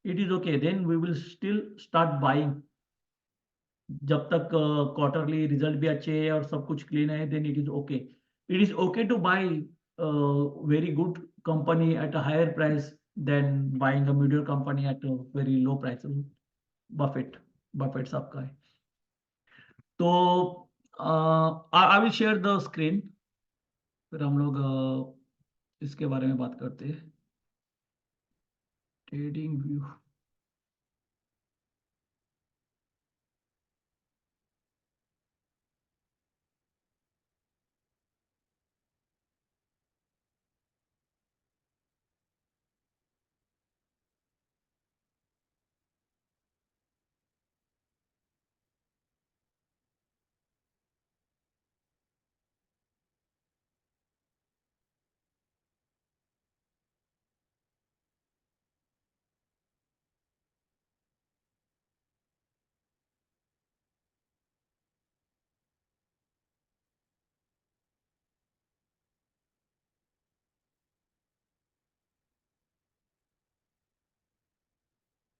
it is okay. Then we will still start buying. जब तक quarterly result भी अच्छे है और सब कुछ क्लीन है, then it is okay. It is okay to buy very good company at a higher price than buying a mediocre company at a very low price. Buffett सबका है. तो I will share the screen, फिर हम लोग इसके बारे में बात करते हैं. Trading view.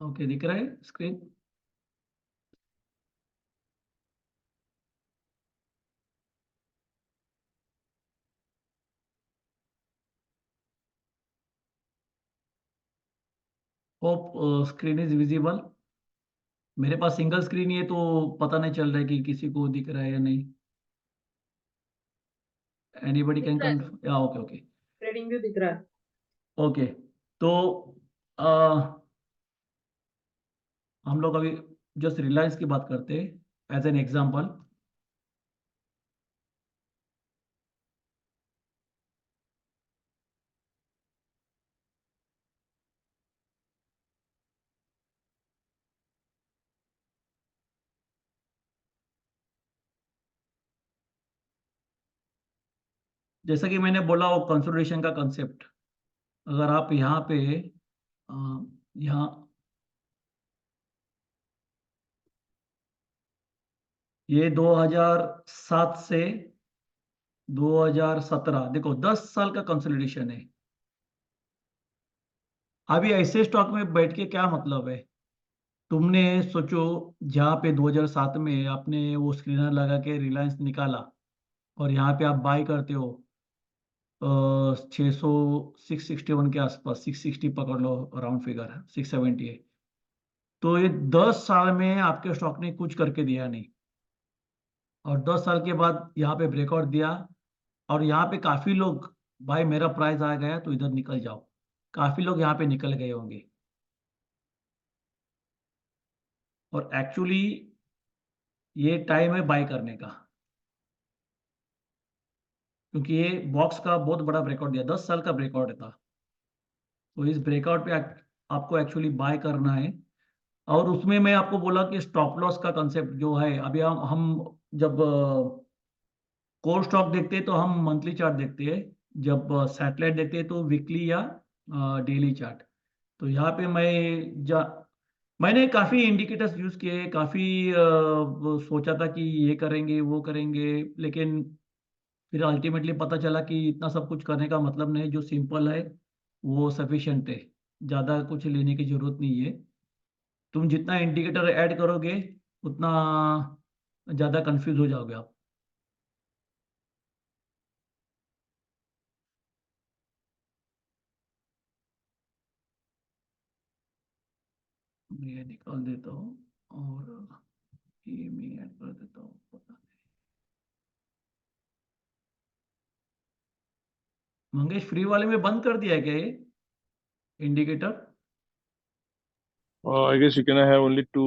ओके, दिख रहा है screen? Hope screen is visible. मेरे पास सिंगल स्क्रीन ही है तो पता नहीं चल रहा है कि किसी को दिख रहा है या नहीं. Anybody can confirm? या ओके ओके. ट्रेडिंग व्यू दिख रहा है. ओके, तो हम लोग अभी जस्ट रिलायंस की बात करते हैं एज एन एग्जांपल. जैसा कि मैंने बोला वो कंसोलिडेशन का कंसेप्ट, अगर आप यहाँ पे यहाँ ये 2007 से 2017, देखो 10 साल का कंसोलिडेशन है. अभी ऐसे स्टॉक में बैठ के क्या मतलब है? तुमने सोचो, जहाँ पे 2007 में आपने वो स्क्रीनर लगा के रिलायंस निकाला और यहाँ पे आप बाय करते हो 600, 661 के आसपास, 660 पकड़ लो, राउंड फिगर है 670 है. तो ये 10 साल में आपके स्टॉक ने कुछ करके दिया नहीं, और 10 साल के बाद यहाँ पे ब्रेकआउट दिया, और यहाँ पे काफी लोग, भाई मेरा प्राइस आ गया तो इधर निकल जाओ, काफी लोग यहाँ पे निकल गए होंगे. और एक्चुअली ये टाइम है बाय करने का, क्योंकि ये बॉक्स का बहुत बड़ा ब्रेकआउट दिया, 10 साल का ब्रेकआउट था. तो इस ब्रेकआउट पे आपको एक्चुअली बाय करना है. और उसमें मैं आपको बोला कि स्टॉप लॉस का कंसेप्ट जो है, अभी हम जब कोर स्टॉक देखते हैं तो हम मंथली चार्ट देखते हैं, जब सैटेलाइट देखते हैं तो वीकली या डेली चार्ट. तो यहाँ पे मैंने काफी इंडिकेटर्स यूज किए, काफी वो सोचा था कि ये करेंगे वो करेंगे, लेकिन फिर अल्टीमेटली पता चला कि इतना सब कुछ करने का मतलब नहीं, जो सिंपल है वो सफिशिएंट है, ज़्यादा कुछ लेने की जरूरत नहीं है. तुम जितना इंडिकेटर ऐड करोगे उतना ज़्यादा कंफ्यूज हो जाओगे आप. मैं ये निकाल देता हूँ और ये मैं ऐड कर देता हूँ, पता नहीं. मंगेश, फ्री वाले में बंद कर दिया है क्या ये indicator? I guess you can have only two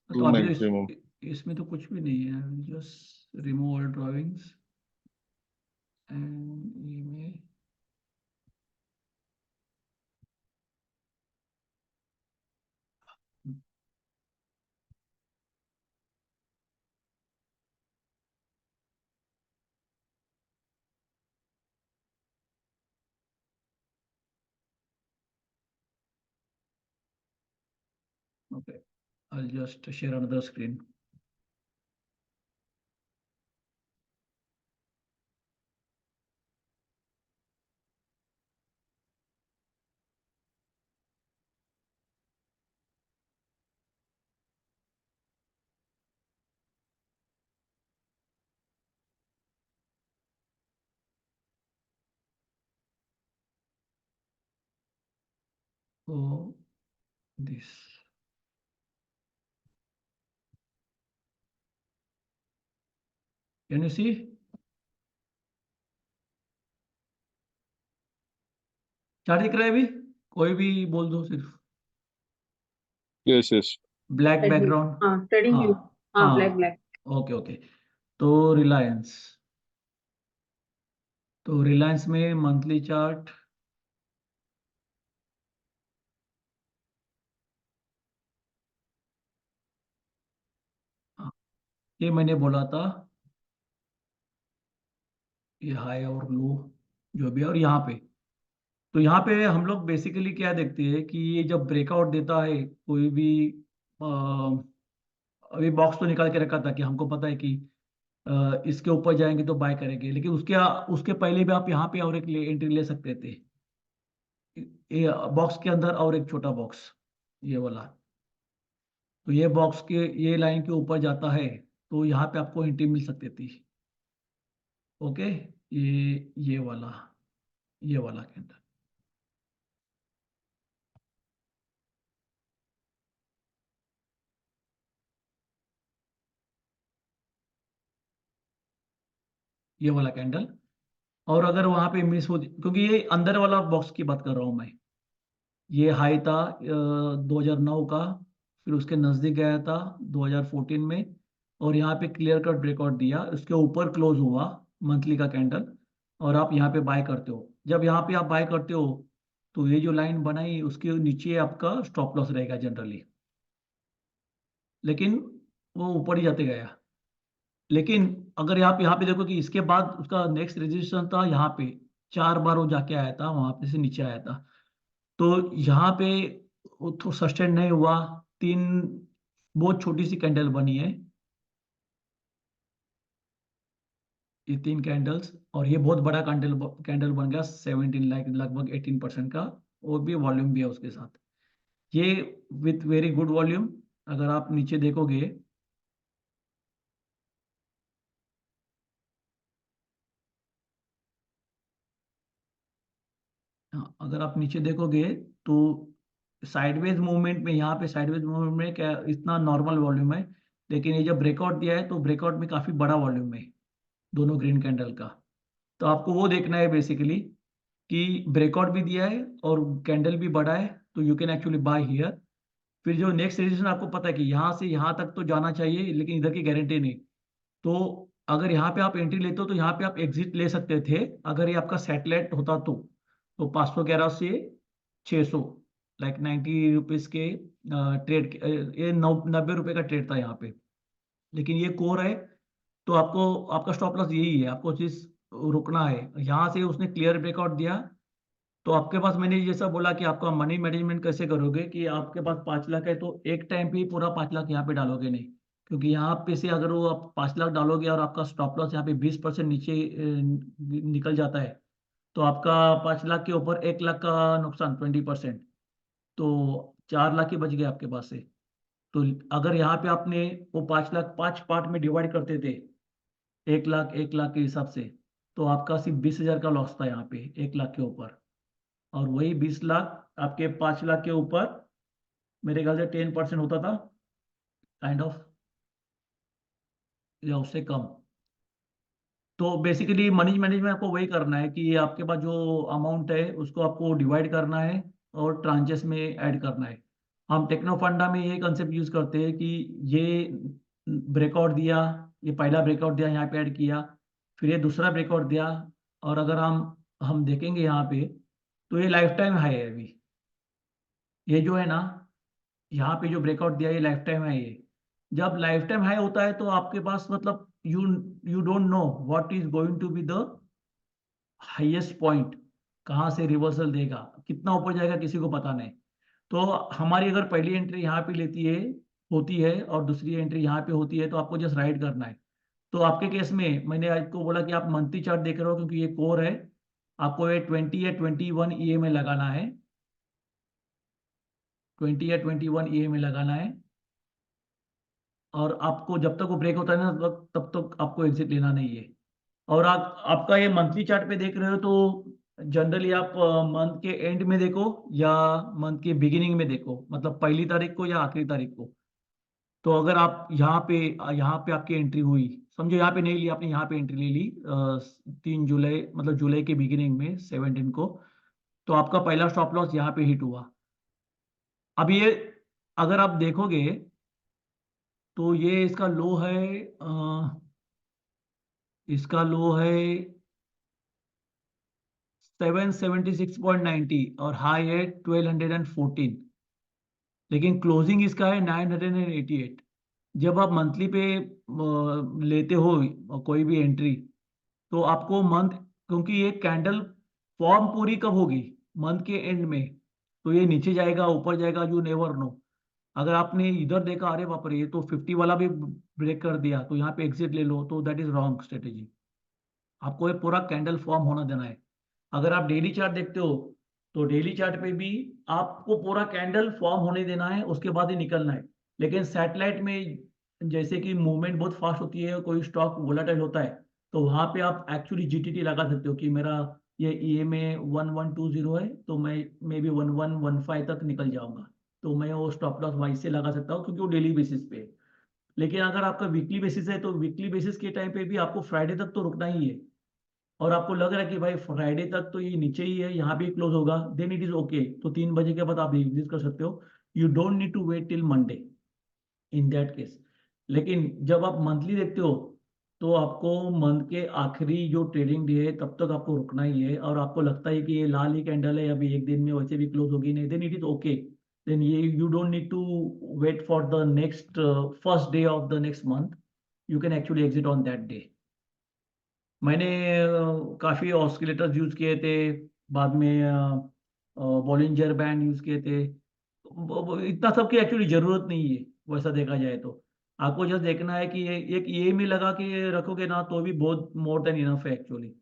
तो अभी तो maximum. इसमें तो कुछ भी नहीं है. Just remove all drawings and ये okay. I'll just share another screen. So this, can you see? क्या दिख रहा है अभी? कोई भी बोल दो सिर्फ। Yes, yes. Black trading, background. हाँ ट्रेडिंग व्यू, हाँ हाँ ब्लैक हाँ, ब्लैक। Okay okay. तो रिलायंस, तो रिलायंस में मंथली चार्ट, ये मैंने बोला था, ये हाई और लो जो भी है, और यहाँ पे, तो यहाँ पे हम लोग बेसिकली क्या देखते हैं कि ये जब ब्रेकआउट देता है कोई भी, अ, अभी बॉक्स तो निकाल के रखा था कि हमको पता है कि इसके ऊपर जाएंगे तो बाय करेंगे, लेकिन उसके उसके पहले भी आप यहाँ पे और एक एंट्री ले सकते थे, ये बॉक्स के अंदर और एक छोटा बॉक्स, ये वाला। तो ये बॉक्स के, ये लाइन के ऊपर जाता है तो यहाँ पे आपको एंट्री मिल सकती थी। ओके, ये वाला, ये वाला के अंदर, ये वाला कैंडल। और अगर वहां पे मिस हो, क्योंकि ये अंदर वाला बॉक्स की बात कर रहा हूँ मैं, ये हाई था 2009 का, फिर उसके नजदीक गया था 2014 में, और यहाँ पे क्लियर कट ब्रेकआउट दिया, उसके ऊपर क्लोज हुआ मंथली का कैंडल, और आप यहाँ पे बाय करते हो। जब यहाँ पे आप बाय करते हो तो ये जो लाइन बनाई उसके नीचे आपका स्टॉप लॉस रहेगा जनरली, लेकिन वो ऊपर ही जाते गया। लेकिन अगर आप यहाँ पे देखो कि इसके बाद उसका नेक्स्ट रेजिस्टेंस था यहाँ पे, 4 बार वो जाके आया था, वहां पे से नीचे आया था, तो यहाँ पे वो तो सस्टेन नहीं हुआ। तीन बहुत छोटी सी कैंडल बनी है, ये 3 कैंडल्स, और ये बहुत बड़ा कैंडल कैंडल बन गया 17 लाख, लगभग 18% का, और भी वॉल्यूम भी है उसके साथ, ये विथ वेरी गुड वॉल्यूम। अगर आप नीचे देखोगे, हाँ, अगर आप नीचे देखोगे तो साइडवेज मूवमेंट में, यहाँ पे साइडवेज मूवमेंट में क्या इतना नॉर्मल वॉल्यूम है, लेकिन ये जब ब्रेकआउट दिया है तो ब्रेकआउट में काफी बड़ा वॉल्यूम है दोनों ग्रीन कैंडल का। तो आपको वो देखना है बेसिकली कि ब्रेकआउट भी दिया है और कैंडल भी बड़ा है, तो you can actually buy here. फिर जो नेक्स्ट रेजिस्टेंस आपको पता है कि यहाँ से यहाँ तक तो जाना चाहिए, लेकिन इधर की गारंटी नहीं। तो अगर यहाँ पे आप एंट्री लेते हो तो यहाँ पे आप एग्जिट ले सकते थे, अगर ये आपका सैटेलाइट होता तो 511 से 600, लाइक 90 रुपीज के ट्रेड, ये 90 रुपए का ट्रेड था यहाँ पे, लेकिन ये कोर है। तो आपको, आपका स्टॉप लॉस यही है, आपको चीज रुकना है। यहाँ से उसने क्लियर ब्रेकआउट दिया, तो आपके पास, मैंने जैसा बोला कि आपका मनी मैनेजमेंट कैसे करोगे, कि आपके पास 5 लाख है तो एक टाइम पे ही पूरा 5 लाख यहाँ पे डालोगे नहीं, क्योंकि यहाँ पे से अगर वो आप 5 लाख डालोगे और आपका स्टॉप लॉस यहाँ पे 20% नीचे निकल जाता है, तो आपका 5 लाख के ऊपर 1 लाख का नुकसान, 20%, तो 4 लाख ही बच गए आपके पास से। तो अगर यहाँ पे आपने वो 5 लाख 5 पार्ट में डिवाइड करते थे, 1 लाख 1 लाख के हिसाब से, तो आपका सिर्फ 20,000 का लॉस था यहाँ पे 1 लाख के ऊपर, और वही 20 लाख आपके 5 लाख के ऊपर मेरे ख्याल से 10% होता था, काइंड ऑफ, या उससे कम। तो बेसिकली मनी मैनेजमेंट आपको वही करना है कि आपके पास जो अमाउंट है उसको आपको डिवाइड करना है और ट्रांचेस में ऐड करना है। हम टेक्नो फंडा में ये कंसेप्ट यूज करते हैं कि ये ब्रेकआउट दिया, ये पहला ब्रेकआउट दिया, यहाँ पे ऐड किया, फिर ये दूसरा ब्रेकआउट दिया, और अगर हम देखेंगे यहाँ पे, तो ये लाइफ टाइम हाई है अभी, ये जो है ना, यहाँ पे जो ब्रेकआउट दिया ये लाइफ टाइम है। ये जब लाइफ टाइम हाई होता है तो आपके पास मतलब you you don't know what is going to be the highest point, कहाँ से रिवर्सल देगा, कितना ऊपर जाएगा, किसी को पता नहीं। तो हमारी अगर पहली एंट्री यहाँ पे लेती है, होती है, और दूसरी एंट्री यहाँ पे होती है, तो आपको जस्ट राइड करना है। तो आपके केस में मैंने आपको बोला कि आप मंथली चार्ट देख रहे हो क्योंकि ये कोर है, आपको ये 20 या 21 ईए में लगाना है, 20 या 21 ईए में लगाना है, और आपको जब तक वो ब्रेक होता है ना, तब तक आपको एग्जिट लेना नहीं है। और आप, आपका ये मंथली चार्ट पे देख रहे हो तो जनरली आप मंथ के एंड में देखो या मंथ के बिगिनिंग में देखो, मतलब पहली तारीख को या आखिरी तारीख को। तो अगर आप यहाँ पे आपकी एंट्री हुई, समझो यहाँ पे नहीं ली आपने, यहाँ पे एंट्री ले ली 3 जुलाई, मतलब जुलाई के बिगिनिंग में 17 को, तो आपका पहला स्टॉप लॉस यहाँ पे हिट हुआ। अब ये अगर आप देखोगे तो ये इसका लो है, इसका लो है 776.90 और हाई है 1214, लेकिन क्लोजिंग इसका है 988। जब आप मंथली पे लेते हो कोई भी एंट्री, तो आपको मंथ, क्योंकि ये कैंडल फॉर्म पूरी कब होगी, मंथ के एंड में, तो ये नीचे जाएगा ऊपर जाएगा, यू नेवर नो। अगर आपने इधर देखा अरे बाप रे ये तो 50 वाला भी ब्रेक कर दिया, तो यहाँ पे एग्जिट ले लो, तो दैट इज रॉन्ग स्ट्रेटेजी। आपको ये पूरा कैंडल फॉर्म होना देना है। अगर आप डेली चार्ट देखते हो तो डेली चार्ट पे भी आपको पूरा कैंडल फॉर्म होने देना है, उसके बाद ही निकलना है। लेकिन सैटेलाइट में जैसे कि मूवमेंट बहुत फास्ट होती है, कोई स्टॉक वोलाटाइल होता है, तो वहां पे आप एक्चुअली जीटीटी लगा सकते हो कि मेरा ये ईएमए 1120 है, तो मैं मे बी 1115 तक निकल जाऊंगा, तो मैं वो स्टॉप लॉस वाइज से लगा सकता हूँ, क्योंकि वो डेली बेसिस पे है। लेकिन अगर आपका वीकली बेसिस है, तो वीकली बेसिस के टाइम पे भी आपको फ्राइडे तक तो रुकना ही है, और आपको लग रहा है कि भाई फ्राइडे तक तो ये नीचे ही है, यहाँ भी क्लोज होगा, देन इट इज ओके, तो 3 बजे के बाद आप एग्जिट कर सकते हो। You don't need to wait till Monday in that case. लेकिन जब आप मंथली देखते हो, तो आपको मंथ के आखिरी जो ट्रेडिंग डे है तब तक आपको रुकना ही है, और आपको लगता है कि ये लाल ही कैंडल है, अभी एक दिन में वैसे भी क्लोज होगी नहीं, then it is okay. Then ये you don't need to wait for the next first day of the next month, you can actually exit on that day. मैंने काफ़ी ऑस्किलेटर्स यूज़ किए थे, बाद में बॉलिंजर बैंड यूज़ किए थे। इतना सब की एक्चुअली ज़रूरत नहीं है, वैसा देखा जाए तो। आपको जस्ट देखना है कि ये एक ये में लगा के रखोगे ना, तो भी बहुत मोर देन इनफ है एक्चुअली।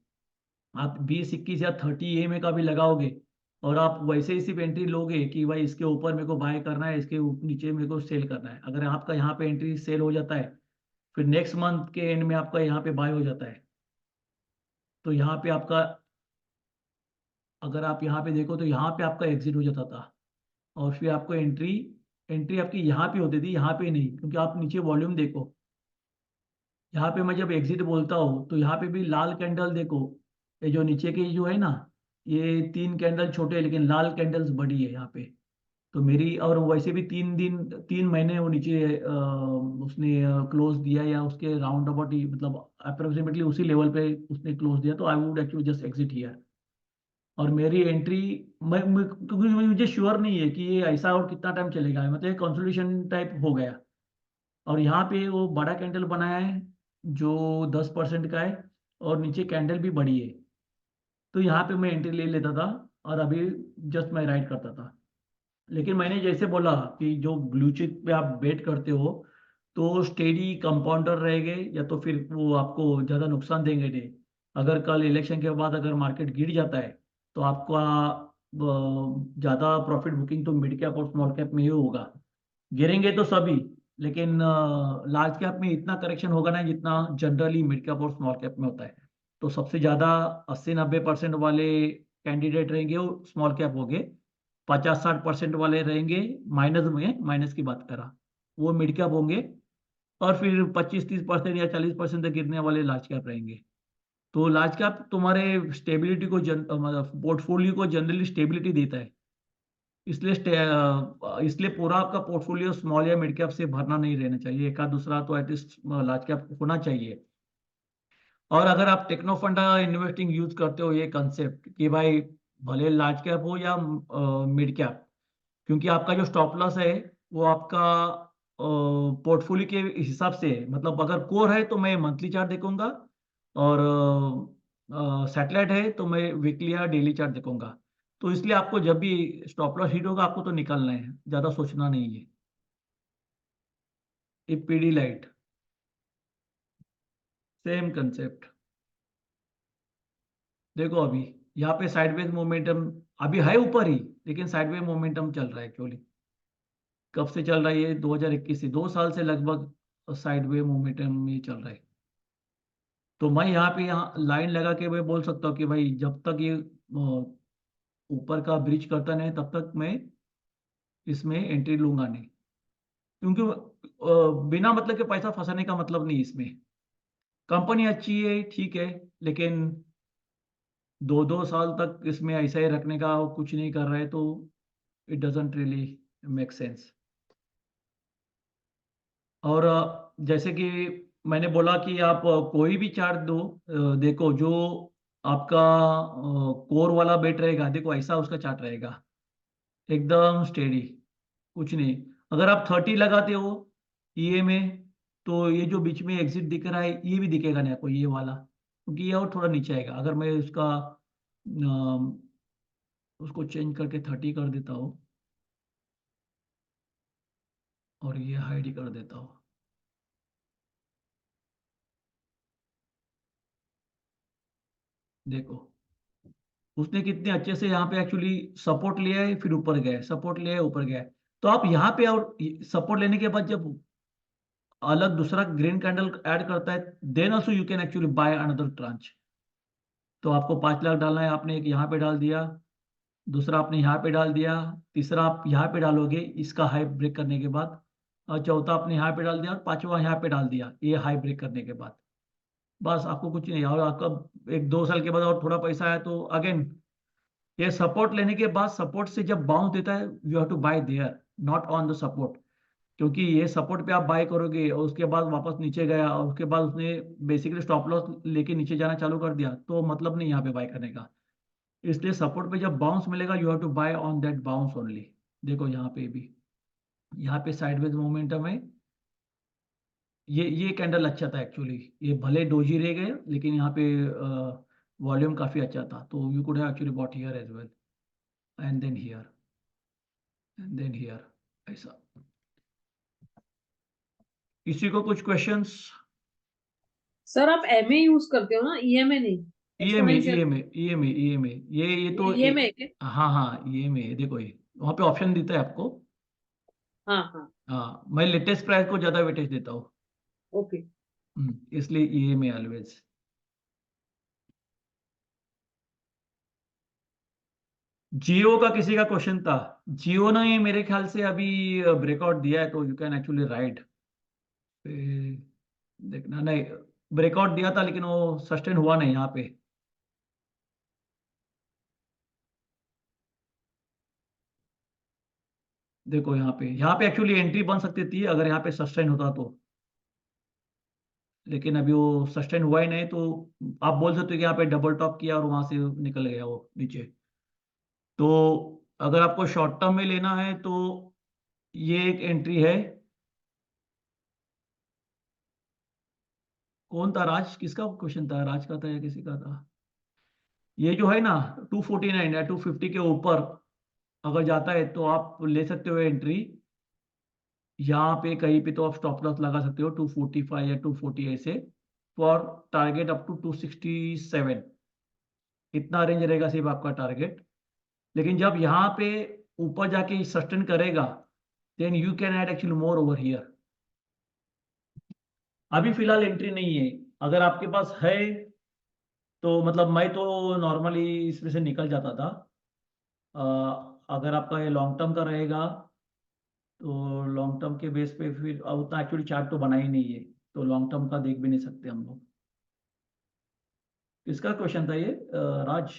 आप 20 21 या 30 ए में का भी लगाओगे, और आप वैसे ही सिर्फ एंट्री लोगे कि भाई इसके ऊपर मेरे को बाय करना है, इसके नीचे मेरे को सेल करना है, अगर आपका यहाँ पे एंट्री सेल हो जाता है, फिर नेक्स्ट मंथ के एंड में आपका यहाँ पे बाय हो जाता है, तो यहाँ पे आपका, अगर आप यहाँ पे देखो तो यहाँ पे आपका एग्जिट हो जाता था, और फिर आपको एंट्री एंट्री आपकी यहाँ पे होती थी, यहाँ पे नहीं, क्योंकि आप नीचे वॉल्यूम देखो, यहाँ पे मैं जब एग्जिट बोलता हूँ तो यहाँ पे भी लाल कैंडल देखो, ये जो नीचे की जो है ना, ये 3 कैंडल छोटे हैं, लेकिन लाल कैंडल्स बड़ी है यहाँ पे। तो मेरी, और वैसे भी 3 महीने वो नीचे उसने क्लोज दिया, या उसके राउंड अबाउट ही, मतलब अप्रोक्सीमेटली उसी लेवल पे उसने क्लोज दिया, तो I would actually just exit here. और मेरी एंट्री, क्योंकि मुझे श्योर नहीं है कि ये ऐसा और कितना टाइम चलेगा, मतलब ये कंसोलिडेशन टाइप हो गया। और यहाँ पे वो बड़ा कैंडल बनाया है जो 10% का है, और नीचे कैंडल भी बड़ी है, तो यहाँ पे मैं एंट्री ले लेता था, और अभी जस्ट मैं राइट करता था। लेकिन मैंने जैसे बोला कि जो ब्लू चिप पे आप बेट करते हो, तो स्टेडी कंपाउंडर रहेंगे, या तो फिर वो आपको ज़्यादा नुकसान देंगे नहीं। अगर कल इलेक्शन के बाद अगर मार्केट गिर जाता है, तो आपका ज़्यादा प्रॉफिट बुकिंग तो मिड कैप और स्मॉल कैप में ही होगा। गिरेंगे तो सभी, लेकिन लार्ज कैप में इतना करेक्शन होगा ना जितना जनरली मिड कैप और स्मॉल कैप में होता है। तो सबसे ज़्यादा 80 90% वाले कैंडिडेट रहेंगे वो स्मॉल कैप होंगे, 50 60% वाले रहेंगे माइनस में, माइनस की बात करा, वो मिड कैप होंगे, और फिर 25 30% या 40% तक गिरने वाले लार्ज कैप रहेंगे। तो लार्ज कैप तुम्हारे स्टेबिलिटी को मतलब पोर्टफोलियो को जनरली स्टेबिलिटी देता है, इसलिए पूरा आपका पोर्टफोलियो स्मॉल या मिड कैप से भरना नहीं रहना चाहिए, एक आध दूसरा तो एटलीस्ट लार्ज कैप होना चाहिए। और अगर आप टेक्नो फंडा इन्वेस्टिंग यूज करते हो, ये कंसेप्ट कि भाई भले लार्ज कैप हो या मिड कैप, क्योंककि आपका जो स्टॉप लॉस है वो आपका पोर्टफोलियो के हिसाब से है। मतलब अगर कोर है तो मैं मंथली चार्ट देखूंगा, और सैटेलाइट है तो मैं वीकली या डेली चार्ट देखूंगा। तो इसलिए आपको जब भी स्टॉप लॉस हिट होगा, आपको तो निकलना है, ज़्यादा सोचना नहीं है। ये पीडी लाइट, सेम कंसेप्ट। देखो अभी यहाँ पे साइडवेज मोमेंटम अभी है ऊपर ही, लेकिन साइडवेज मोमेंटम चल रहा है एक्चुअली। कब से चल रहा है ये, 2021 से, 2 साल से लगभग साइडवेज मोमेंटम में चल रहा है। तो मैं यहाँ पे यहाँ लाइन लगा के मैं बोल सकता हूँ कि भाई जब तक ये ऊपर का ब्रिज करता नहीं तब तक मैं इसमें एंट्री लूंगा नहीं, क्योंकि बिना मतलब के पैसा फंसाने का मतलब नहीं इसमें। कंपनी अच्छी है ठीक है, लेकिन 2-2 साल तक इसमें ऐसा ही रखने का कुछ नहीं कर रहे तो it doesn't really make sense. और जैसे कि मैंने बोला कि आप कोई भी चार्ट दो, देखो जो आपका कोर वाला बेट रहेगा, देखो ऐसा उसका चार्ट रहेगा, एकदम स्टेडी, कुछ नहीं। अगर आप 30 लगाते हो ये में, तो ये जो बीच में एग्जिट दिख रहा है ये भी दिखेगा नहीं आपको, ये वाला, क्योंकि ये और थोड़ा नीचे आएगा। अगर मैं उसका उसको चेंज करके 30 कर देता हूँ और ये हाइड ही कर देता हूँ, देखो उसने कितने अच्छे से यहाँ पे एक्चुअली सपोर्ट लिया है, फिर ऊपर गया, सपोर्ट लिया है ऊपर गया है। तो आप यहाँ पे और सपोर्ट लेने के बाद जब अलग दूसरा ग्रीन कैंडल ऐड करता है, then also you can actually buy another tranche. तो आपको 5 लाख डालना है, आपने एक यहाँ पे डाल दिया, दूसरा आपने यहाँ पे डाल दिया, तीसरा आप यहाँ पे डालोगे इसका हाई ब्रेक करने के बाद, और चौथा आपने यहाँ पे डाल दिया, और पांचवा यहाँ पे डाल दिया ये हाई ब्रेक करने के बाद। बस आपको कुछ नहीं, और आपका 1-2 साल के बाद और थोड़ा पैसा है तो अगेन ये सपोर्ट लेने के बाद, सपोर्ट से जब बाउंस देता है you have to buy there, not on the support. क्योंकि ये सपोर्ट पे आप बाय करोगे और उसके बाद वापस नीचे गया और उसके बाद उसने बेसिकली स्टॉप लॉस लेके नीचे जाना चालू कर दिया, तो मतलब नहीं यहाँ पे बाय करने का। इसलिए सपोर्ट पे जब बाउंस मिलेगा you have to buy on that bounce only. देखो यहाँ पे भी, यहाँ पे साइडवेज मोमेंटम है, ये कैंडल अच्छा था एक्चुअली, ये भले डोजी रह गए लेकिन यहाँ पे वॉल्यूम काफी अच्छा था, तो you could have actually bought here as well, and then here, and then here, ऐसा। किसी को कुछ क्वेश्चंस? सर आप एमए यूज करते हो ना, ईएमए नहीं? EMA exponential EMA EMA EMA, ये तो ईएमए के? हाँ हाँ ईएमए, देखो ये वहाँ पे ऑप्शन देता है आपको। हाँ हाँ। हाँ, मैं लेटेस्ट प्राइस को ज्यादा वेटेज देता हूँ। ओके। इसलिए ईएमए ऑलवेज। जियो का किसी का क्वेश्चन था? जियो ने मेरे ख्याल से अभी ब्रेकआउट दिया है, तो यू कैन एक्चुअली राइड, देखना नहीं, ब्रेकआउट दिया था लेकिन वो सस्टेन हुआ नहीं यहाँ पे। देखो यहाँ पे एक्चुअली एंट्री बन सकती थी अगर यहाँ पे सस्टेन होता तो, लेकिन अभी वो सस्टेन हुआ ही नहीं, तो आप बोल सकते हो कि यहाँ पे डबल टॉप किया और वहां से निकल गया वो नीचे। तो अगर आपको शॉर्ट टर्म में लेना है तो ये एक एंट्री है। कौन था, राज किसका क्वेश्चन था, राज का था या किसी का था? ये जो है ना 249 या 250 के ऊपर अगर जाता है तो आप ले सकते हो एंट्री। यहाँ पे कहीं पे तो आप स्टॉप लॉस लगा सकते हो 245 या 240 ऐसे, फॉर टारगेट अप टू 267, इतना रेंज रहेगा सिर्फ आपका टारगेट। लेकिन जब यहाँ पे ऊपर जाके सस्टेन करेगा, then you can add actually more over here. अभी फिलहाल एंट्री नहीं है, अगर आपके पास है तो मतलब मैं तो नॉर्मली इसमें से निकल जाता था। अ, अगर आपका ये लॉन्ग टर्म का रहेगा तो लॉन्ग टर्म के बेस पे फिर उतना एक्चुअली चार्ट तो बना ही नहीं है, तो लॉन्ग टर्म का देख भी नहीं सकते हम लोग। किसका क्वेश्चन था ये, राज?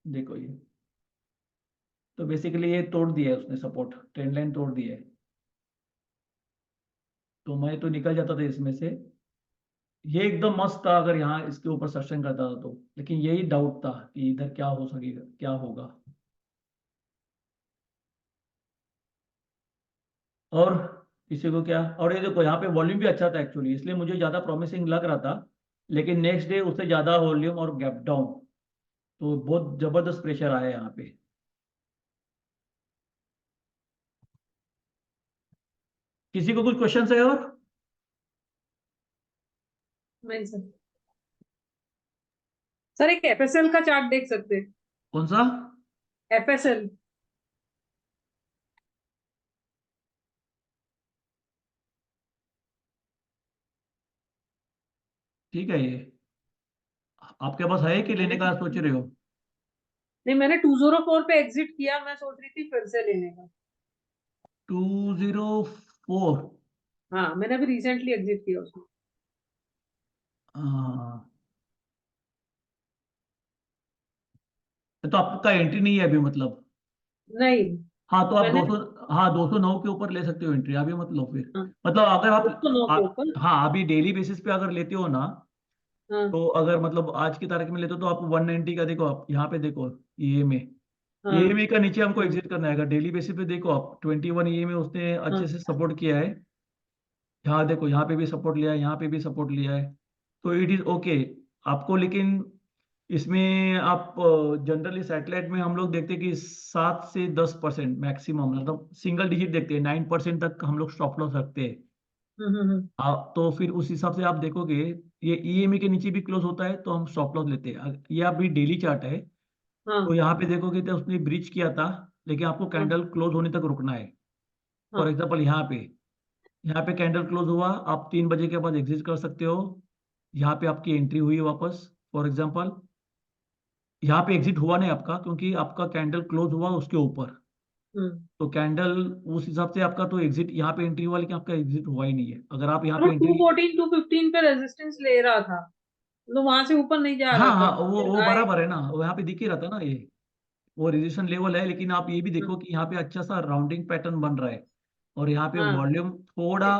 देखो ये तो बेसिकली ये तोड़ दिया है उसने, सपोर्ट ट्रेंड लाइन तोड़ दिया है, तो मैं तो निकल जाता था इसमें से। ये एकदम मस्त था अगर यहाँ इसके ऊपर सस्टेन करता था तो, लेकिन यही डाउट था कि इधर क्या हो सकेगा, क्या होगा। और किसी को क्या? और ये देखो यहाँ पे वॉल्यूम भी अच्छा था एक्चुअली, इसलिए मुझे ज्यादा प्रॉमिसिंग लग रहा था, लेकिन नेक्स्ट डे उससे ज्यादा वॉल्यूम और गैप डाउन, तो बहुत जबरदस्त प्रेशर आया यहाँ पे। किसी को कुछ क्वेश्चन है और? नहीं सर। सर एक एफएसएल का चार्ट देख सकते हैं? कौन सा? एफएसएल। ठीक है, ये आपके पास है कि लेने मैंने का सोच रहे हो? नहीं, मैंने 204 पे एग्जिट किया, मैं सोच रही थी फिर से लेने का। 204। हाँ, मैंने अभी रिसेंटली एग्जिट किया उसमें। तो आपका एंट्री नहीं है अभी मतलब? नहीं, हाँ तो आप मैंने 200, हाँ 209 के ऊपर ले सकते हो एंट्री, अभी मत लो फिर। हाँ, मतलब अगर आप 209 के ऊपर। हाँ अभी डेली बेसिस पे अगर लेते हो ना, हाँ तो अगर मतलब आज की तारीख में लेते हो तो आप 190 का देखो, आप यहाँ पे देखो ईएमए, हाँ ईएमए का नीचे हमको हाँ एग्जिट करना है। अगर डेली बेसिस पे देखो आप 21 ईएमए उसने अच्छे हाँ से सपोर्ट किया है। यहाँ देखो, यहाँ पे भी सपोर्ट लिया है, यहाँ पे भी सपोर्ट लिया है, तो इट इज ओके आपको। लेकिन इसमें आप जनरली सैटेलाइट में हम लोग देखते हैं कि 7 से 10% मैक्सिमम, मतलब सिंगल डिजिट देखते हैं, 9% तक हम लोग स्टॉप लॉस रखते हैं। तो फिर उस हिसाब से आप देखोगे, ये ईएमए के नीचे भी क्लोज होता है तो हम स्टॉप लॉस लेते हैं। ये अभी डेली चार्ट है, तो हाँ यहाँ पे देखोगे तो उसने ब्रीच किया था, लेकिन आपको हाँ कैंडल क्लोज होने तक रुकना है। फॉर हाँ एग्जाम्पल यहाँ पे कैंडल क्लोज हुआ, आप 3 बजे के बाद एग्जिट कर सकते हो। यहाँ पे आपकी एंट्री हुई वापस, फॉर एग्जाम्पल यहाँ पे एग्जिट हुआ नहीं आपका, क्योंकि आपका कैंडल क्लोज हुआ उसके ऊपर। हम्म। तो कैंडल उस हिसाब से आपका तो एग्जिट, यहाँ पे एंट्री हुआ लेकिन आपका एग्जिट हुआ ही नहीं है। अगर आप यहाँ वो पे टू एंट्री, फोर्टीन 215 पे रेजिस्टेंस ले रहा था, तो वहां से ऊपर नहीं जा हाँ रहा हाँ था, वो फिर आए। बराबर है ना, वो यहाँ पे दिख ही रहा था ना ये, वो रेजिस्टेंस लेवल है। लेकिन आप ये भी देखो कि यहाँ पे अच्छा सा राउंडिंग पैटर्न बन रहा है, और यहाँ पे हाँ वॉल्यूम थोड़ा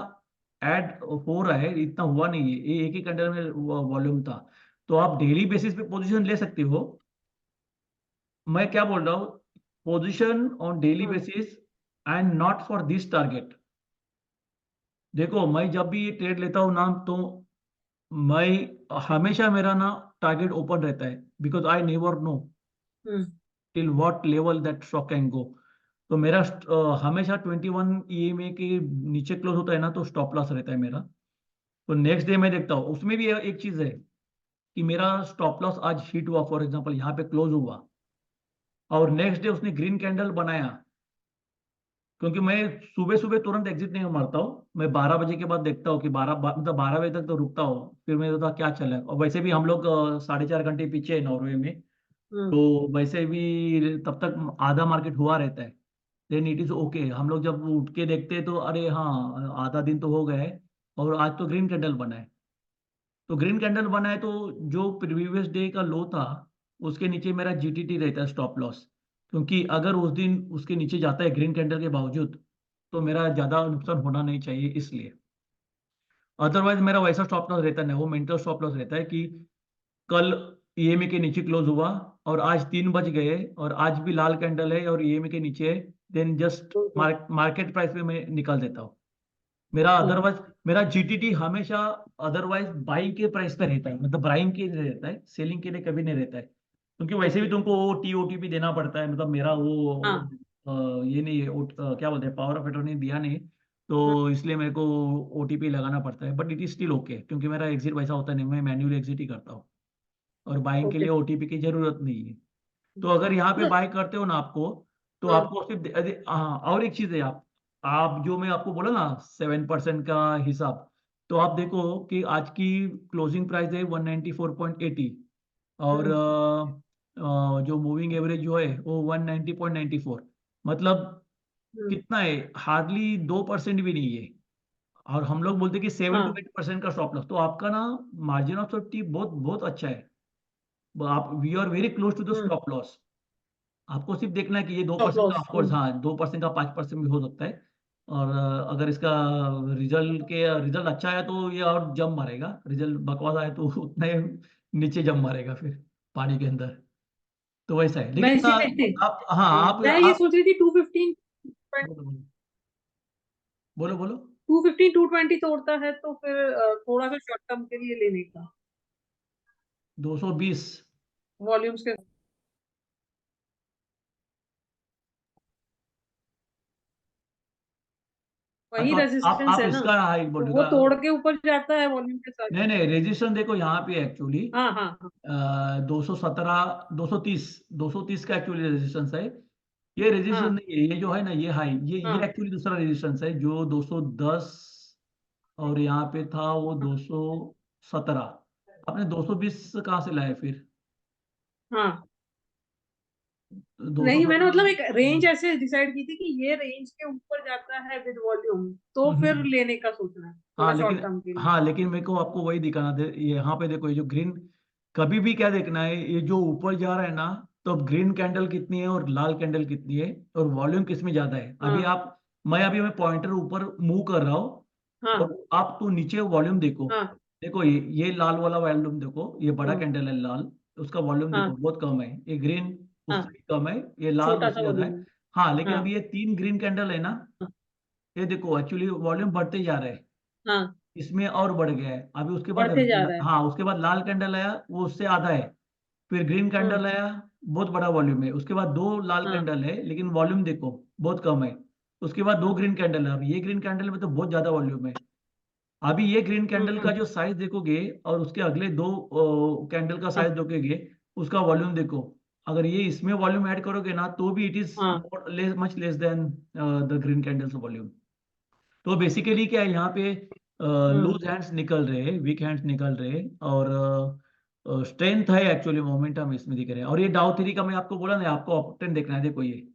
ऐड हो रहा है, इतना हुआ नहीं है, ये एक ही कैंडल में वॉल्यूम था। तो आप डेली बेसिस पे पोजीशन ले सकते हो। मैं क्या बोल रहा हूँ, पोजीशन ऑन डेली हाँ basis and not for this target. देखो मैं जब भी ये ट्रेड लेता हूँ ना, तो मैं हमेशा मेरा ना टारगेट ओपन रहता है, because I never know hmm till what level that stock can go. तो मेरा हमेशा 21 ईएमए के नीचे क्लोज होता है ना, तो स्टॉप लॉस रहता है मेरा। तो नेक्स्ट डे मैं देखता हूँ, उसमें भी एक चीज है कि मेरा स्टॉप लॉस आज हिट हुआ, फॉर एग्जांपल यहाँ पे क्लोज हुआ, और नेक्स्ट डे उसने ग्रीन कैंडल बनाया, क्योंकि मैं सुबह सुबह तुरंत एग्जिट नहीं मारता हूँ, मैं 12 बजे के बाद देखता हूँ कि मतलब 12 बजे तक तो रुकता हूँ, फिर मैं देखता हूँ क्या चल रहा है। और वैसे भी हम लोग 4.5 घंटे पीछे है नॉर्वे में, हम्म तो वैसे भी तब तक आधा मार्केट हुआ रहता है। देन इट इज ओके, हम लोग जब उठ के देखते हैं तो अरे हाँ आधा दिन तो हो गया है, और आज तो ग्रीन कैंडल बना है। तो ग्रीन कैंडल बना है, तो जो प्रीवियस डे का लो था उसके नीचे मेरा जीटीटी रहता है स्टॉप लॉस, क्योंकि अगर उस दिन उसके नीचे जाता है ग्रीन कैंडल के बावजूद, तो मेरा ज्यादा नुकसान होना नहीं चाहिए इसलिए। अदरवाइज मेरा वैसा स्टॉप लॉस रहता नहीं, वो मेंटल स्टॉप लॉस रहता है कि कल ईएमए के नीचे क्लोज हुआ और आज 3 बज गए और आज भी लाल कैंडल है और ईएमए के नीचे है, देन जस्ट हम्म, मार्केट प्राइस पे मैं निकाल देता हूँ। मेरा ओके। अदरवाइज मेरा जीटीटी हमेशा अदरवाइज बाइंग के प्राइस पे रहता है, मतलब बाइंग के लिए रहता है, सेलिंग के लिए कभी नहीं रहता है, क्योंकि वैसे भी ओके। तुमको वो टीओटीपी देना पड़ता है। मतलब मेरा वो हाँ ये नहीं है, क्या बोलते हैं, पावर ऑफ अटॉर्नी दिया नहीं, हाँ, तो इसलिए मेरे को ओटीपी लगाना पड़ता है। But it is still okay, क्योंकि मेरा एग्जिट वैसा होता नहीं, मैं मैन्युअल एग्जिट ही करता हूँ, और बाइंग के ओके। लिए ओटीपी की जरूरत नहीं है। तो अगर यहाँ पे बाय करते हो ना आपको, तो हाँ आपको सिर्फ हाँ और एक चीज है, आप जो मैं आपको बोला ना 7% का हिसाब, तो आप देखो कि आज की क्लोजिंग प्राइस है 194.80, और हम्म जो मूविंग एवरेज जो है वो 190.94, मतलब हम्म, कितना है, हार्डली 2% भी नहीं है। और हम लोग बोलते हैं कि 7 to 8% का स्टॉप लॉस, तो आपका ना मार्जिन ऑफ सेफ्टी बहुत बहुत अच्छा है। आप we are very close to the hmm. Stop loss. आपको सिर्फ देखना है कि ये दो स्टॉप परसेंट का, लॉस। ऑफकोर्स हाँ 2% का 5% भी हो सकता है। और अगर इसका रिजल्ट अच्छा है तो ये और जम मारेगा, रिजल्ट बकवास आए तो उतना ही नीचे जम मारेगा फिर पानी के अंदर। तो वैसा है, मैं लेकिन इसीलिए आप हाँ मैं ये आप सोच रही थी 215, बोलो बोलो बोलो बोलो। 215 220 तोड़ता है तो फिर थोड़ा सा शॉर्ट टर्म के लिए लेने का, 220। वॉल्यूम्स के। हाँ वही तो रेजिस्टेंस आप है ना, इसका हाई तो बोल वो तोड़ के ऊपर जाता है वॉल्यूम के साथ। नहीं नहीं, रेजिस्टेंस देखो यहाँ पे एक्चुअली हाँ हाँ हाँ 217, 230, 230 का एक्चुअली रेजिस्टेंस है। ये रेजिस्टेंस हाँ नहीं है, ये जो है ना ये हाई, ये हाँ एक्चुअली दूसरा रेजिस्टेंस है जो 210, और यहाँ पे था वो 217। आपने 220 कहाँ से लाए फिर? हाँ, 200 नहीं मैंने मतलब एक रेंज हम्म, ऐसे डिसाइड की थी कि ये रेंज के ऊपर जाता है विद वॉल्यूम तो फिर लेने का सोचना है थोड़ा हाँ शॉर्ट लेकिन टर्म के लिए। हाँ लेकिन मेरे को आपको वही दिखाना था, ये यहाँ पे देखो, ये जो ग्रीन, कभी भी क्या देखना है, ये जो ऊपर जा रहा है ना, तो ग्रीन कैंडल कितनी है और लाल कैंडल कितनी है और वॉल्यूम किस में ज्यादा है। अभी हाँ आप, मैं पॉइंटर ऊपर मूव कर रहा हूँ हाँ और आप तो नीचे वॉल्यूम देखो। हाँ देखो ये लाल वाला वॉल्यूम देखो, ये बड़ा हाँ कैंडल है लाल, उसका वॉल्यूम देखो हाँ बहुत कम है। ये ग्रीन उससे हाँ, भी कम है, ये लाल छोटा उससे सा ज्यादा वॉल्यूम। है। हाँ लेकिन हाँ अभी ये 3 ग्रीन कैंडल है ना, ये देखो एक्चुअली वॉल्यूम बढ़ते जा रहा है, हाँ, इसमें और बढ़ गया है। अभी उसके बाद बढ़ते जा रहा है। हाँ उसके बाद लाल कैंडल आया, वो उससे आधा है। फिर ग्रीन हम्म। कैंडल आया, बहुत बड़ा वॉल्यूम है। उसके बाद 2 लाल हाँ कैंडल है लेकिन वॉल्यूम देखो बहुत कम है। उसके बाद 2 ग्रीन कैंडल है, अब ये ग्रीन कैंडल में तो बहुत ज्यादा वॉल्यूम है। अभी ये ग्रीन कैंडल का हम्म जो साइज देखोगे और उसके अगले 2 कैंडल का हाँ साइज देखोगे, उसका वॉल्यूम देखो। अगर ये इसमें वॉल्यूम ऐड करोगे ना, तो भी इट इज हाँ। Much less than the green candles volume. तो बेसिकली क्या है, यहाँ पे हम्म लूज हैंड्स निकल रहे हैं, वीक हैंड्स निकल रहे हैं, और स्ट्रेंथ है एक्चुअली, मोमेंटम इसमें दिख रहे हैं। और ये डाउ थ्री का मैं आपको बोला ना, आपको अपट्रेंड देखना है। देखो ये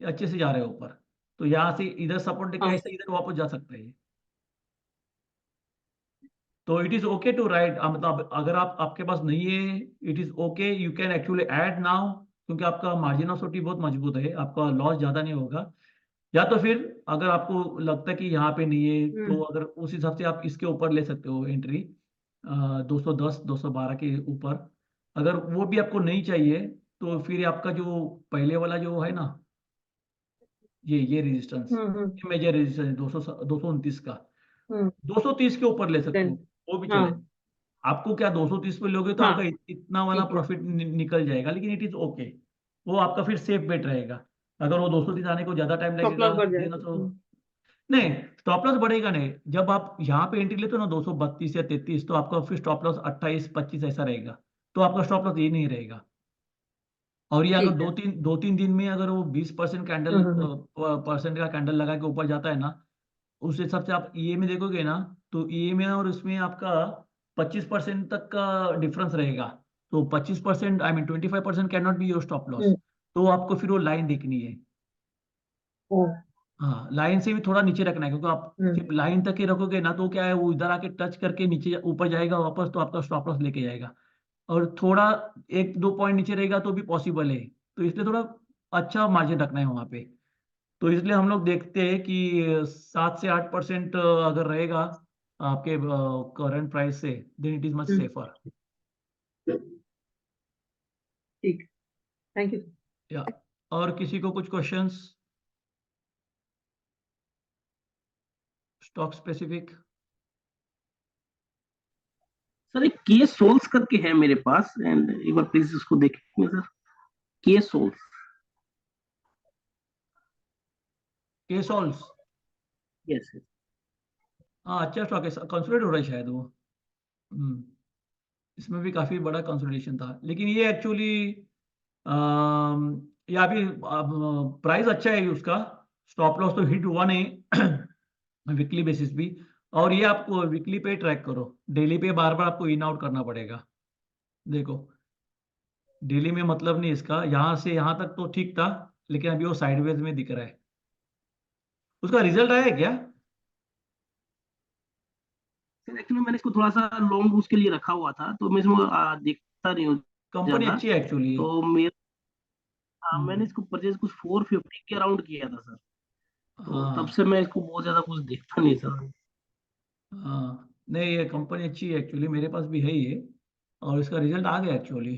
अच्छे से जा रहे हैं ऊपर, तो यहाँ से इधर सपोर्ट देके हाँ ऐसे इधर वापस जा सकते हैं। तो it is okay to right, मतलब अगर आप, आपके पास नहीं है, it is okay, you can actually add now, क्योंकि आपका मार्जिन ऑफ सेफ्टी बहुत मजबूत है, आपका लॉस ज्यादा नहीं होगा। या तो फिर अगर आपको लगता है कि यहाँ पे नहीं है, तो हम्म अगर उस हिसाब से आप इसके ऊपर ले सकते हो एंट्री, 210 212 के ऊपर। अगर वो भी आपको नहीं चाहिए, तो फिर आपका जो पहले वाला जो है ना, ये रेजिस्टेंस, हम्म। ये मेजर रेजिस्टेंस 229 का, हम्म 230 के ऊपर ले सकते हो, then, वो भी हाँ चले। आपको क्या 230 पे लोगे तो आपका हाँ इतना वाला ठीक है। प्रॉफिट निकल जाएगा, लेकिन इट इज ओके, वो आपका फिर सेफ बेट रहेगा। अगर वो 230 आने को ज्यादा टाइम स्टॉप लगेगा लॉस बढ़ देना, जाएगा। तो नहीं, स्टॉप लॉस बढ़ेगा नहीं। जब आप यहाँ पे एंट्री लेते हो ना 232 या 33, तो आपका फिर स्टॉप लॉस 28 25 ऐसा रहेगा, तो आपका स्टॉप लॉस ये नहीं रहेगा। और ये अगर ठीक है। 2 3 दिन में अगर वो 20% कैंडल, हम्म। परसेंट का कैंडल लगा के ऊपर जाता है ना, उस हिसाब से आप ईए में देखोगे ना, तो ईए में और इसमें आपका 25% तक का डिफरेंस रहेगा। तो 25%, I mean 25% can not be your stop loss. Hmm, तो आपको फिर वो लाइन देखनी है। ओ, हाँ लाइन से भी थोड़ा नीचे रखना है, क्योंकि आप हम्म, सिर्फ लाइन तक ही रखोगे ना, तो क्या है, वो इधर आके टच करके नीचे ऊपर जाएगा वापस, तो आपका स्टॉप लॉस लेके जाएगा। और थोड़ा 1 2 पॉइंट नीचे रहेगा तो भी पॉसिबल है। तो इसलिए थोड़ा अच्छा मार्जिन रखना है वहां पे। तो इसलिए हम लोग देखते हैं कि 7 से 8% अगर रहेगा आपके करंट प्राइस से, then it is much hmm, safer. ठीक। Thank you. या और किसी को कुछ क्वेश्चंस स्टॉक स्पेसिफिक? सर एक के सोल्स करके है मेरे पास, एंड एक बार प्लीज उसको देखिए सर। के सोल्स। केसॉल्स? यस। हाँ अच्छा स्टॉक है, कंसोलिडेट हो रहा है शायद वो। हम्म, इसमें भी काफी बड़ा कंसोलिडेशन था, लेकिन ये एक्चुअली ये अभी प्राइस अच्छा है उसका। स्टॉप लॉस तो हिट हुआ नहीं वीकली बेसिस भी। और ये आपको वीकली पे ट्रैक करो, डेली पे बार बार आपको इन आउट करना पड़ेगा। देखो डेली में मतलब नहीं इसका, यहाँ से यहाँ तक तो ठीक था, लेकिन अभी वो साइडवेज में दिख रहा है। उसका रिजल्ट आया है क्या? सर एक्चुअली मैंने इसको थोड़ा सा लॉन्ग उसके लिए रखा हुआ था, तो मैं इसमें देखता नहीं हूँ कंपनी ज्यादा। अच्छी है एक्चुअली। तो मैंने इसको परचेज कुछ 450 के अराउंड किया था सर। तो तब हाँ से मैं इसको बहुत ज्यादा कुछ देखता नहीं सर। हाँ, नहीं ये कंपनी अच्छी है एक्चुअली, मेरे पास भी है ये, और इसका रिजल्ट आ गया एक्चुअली,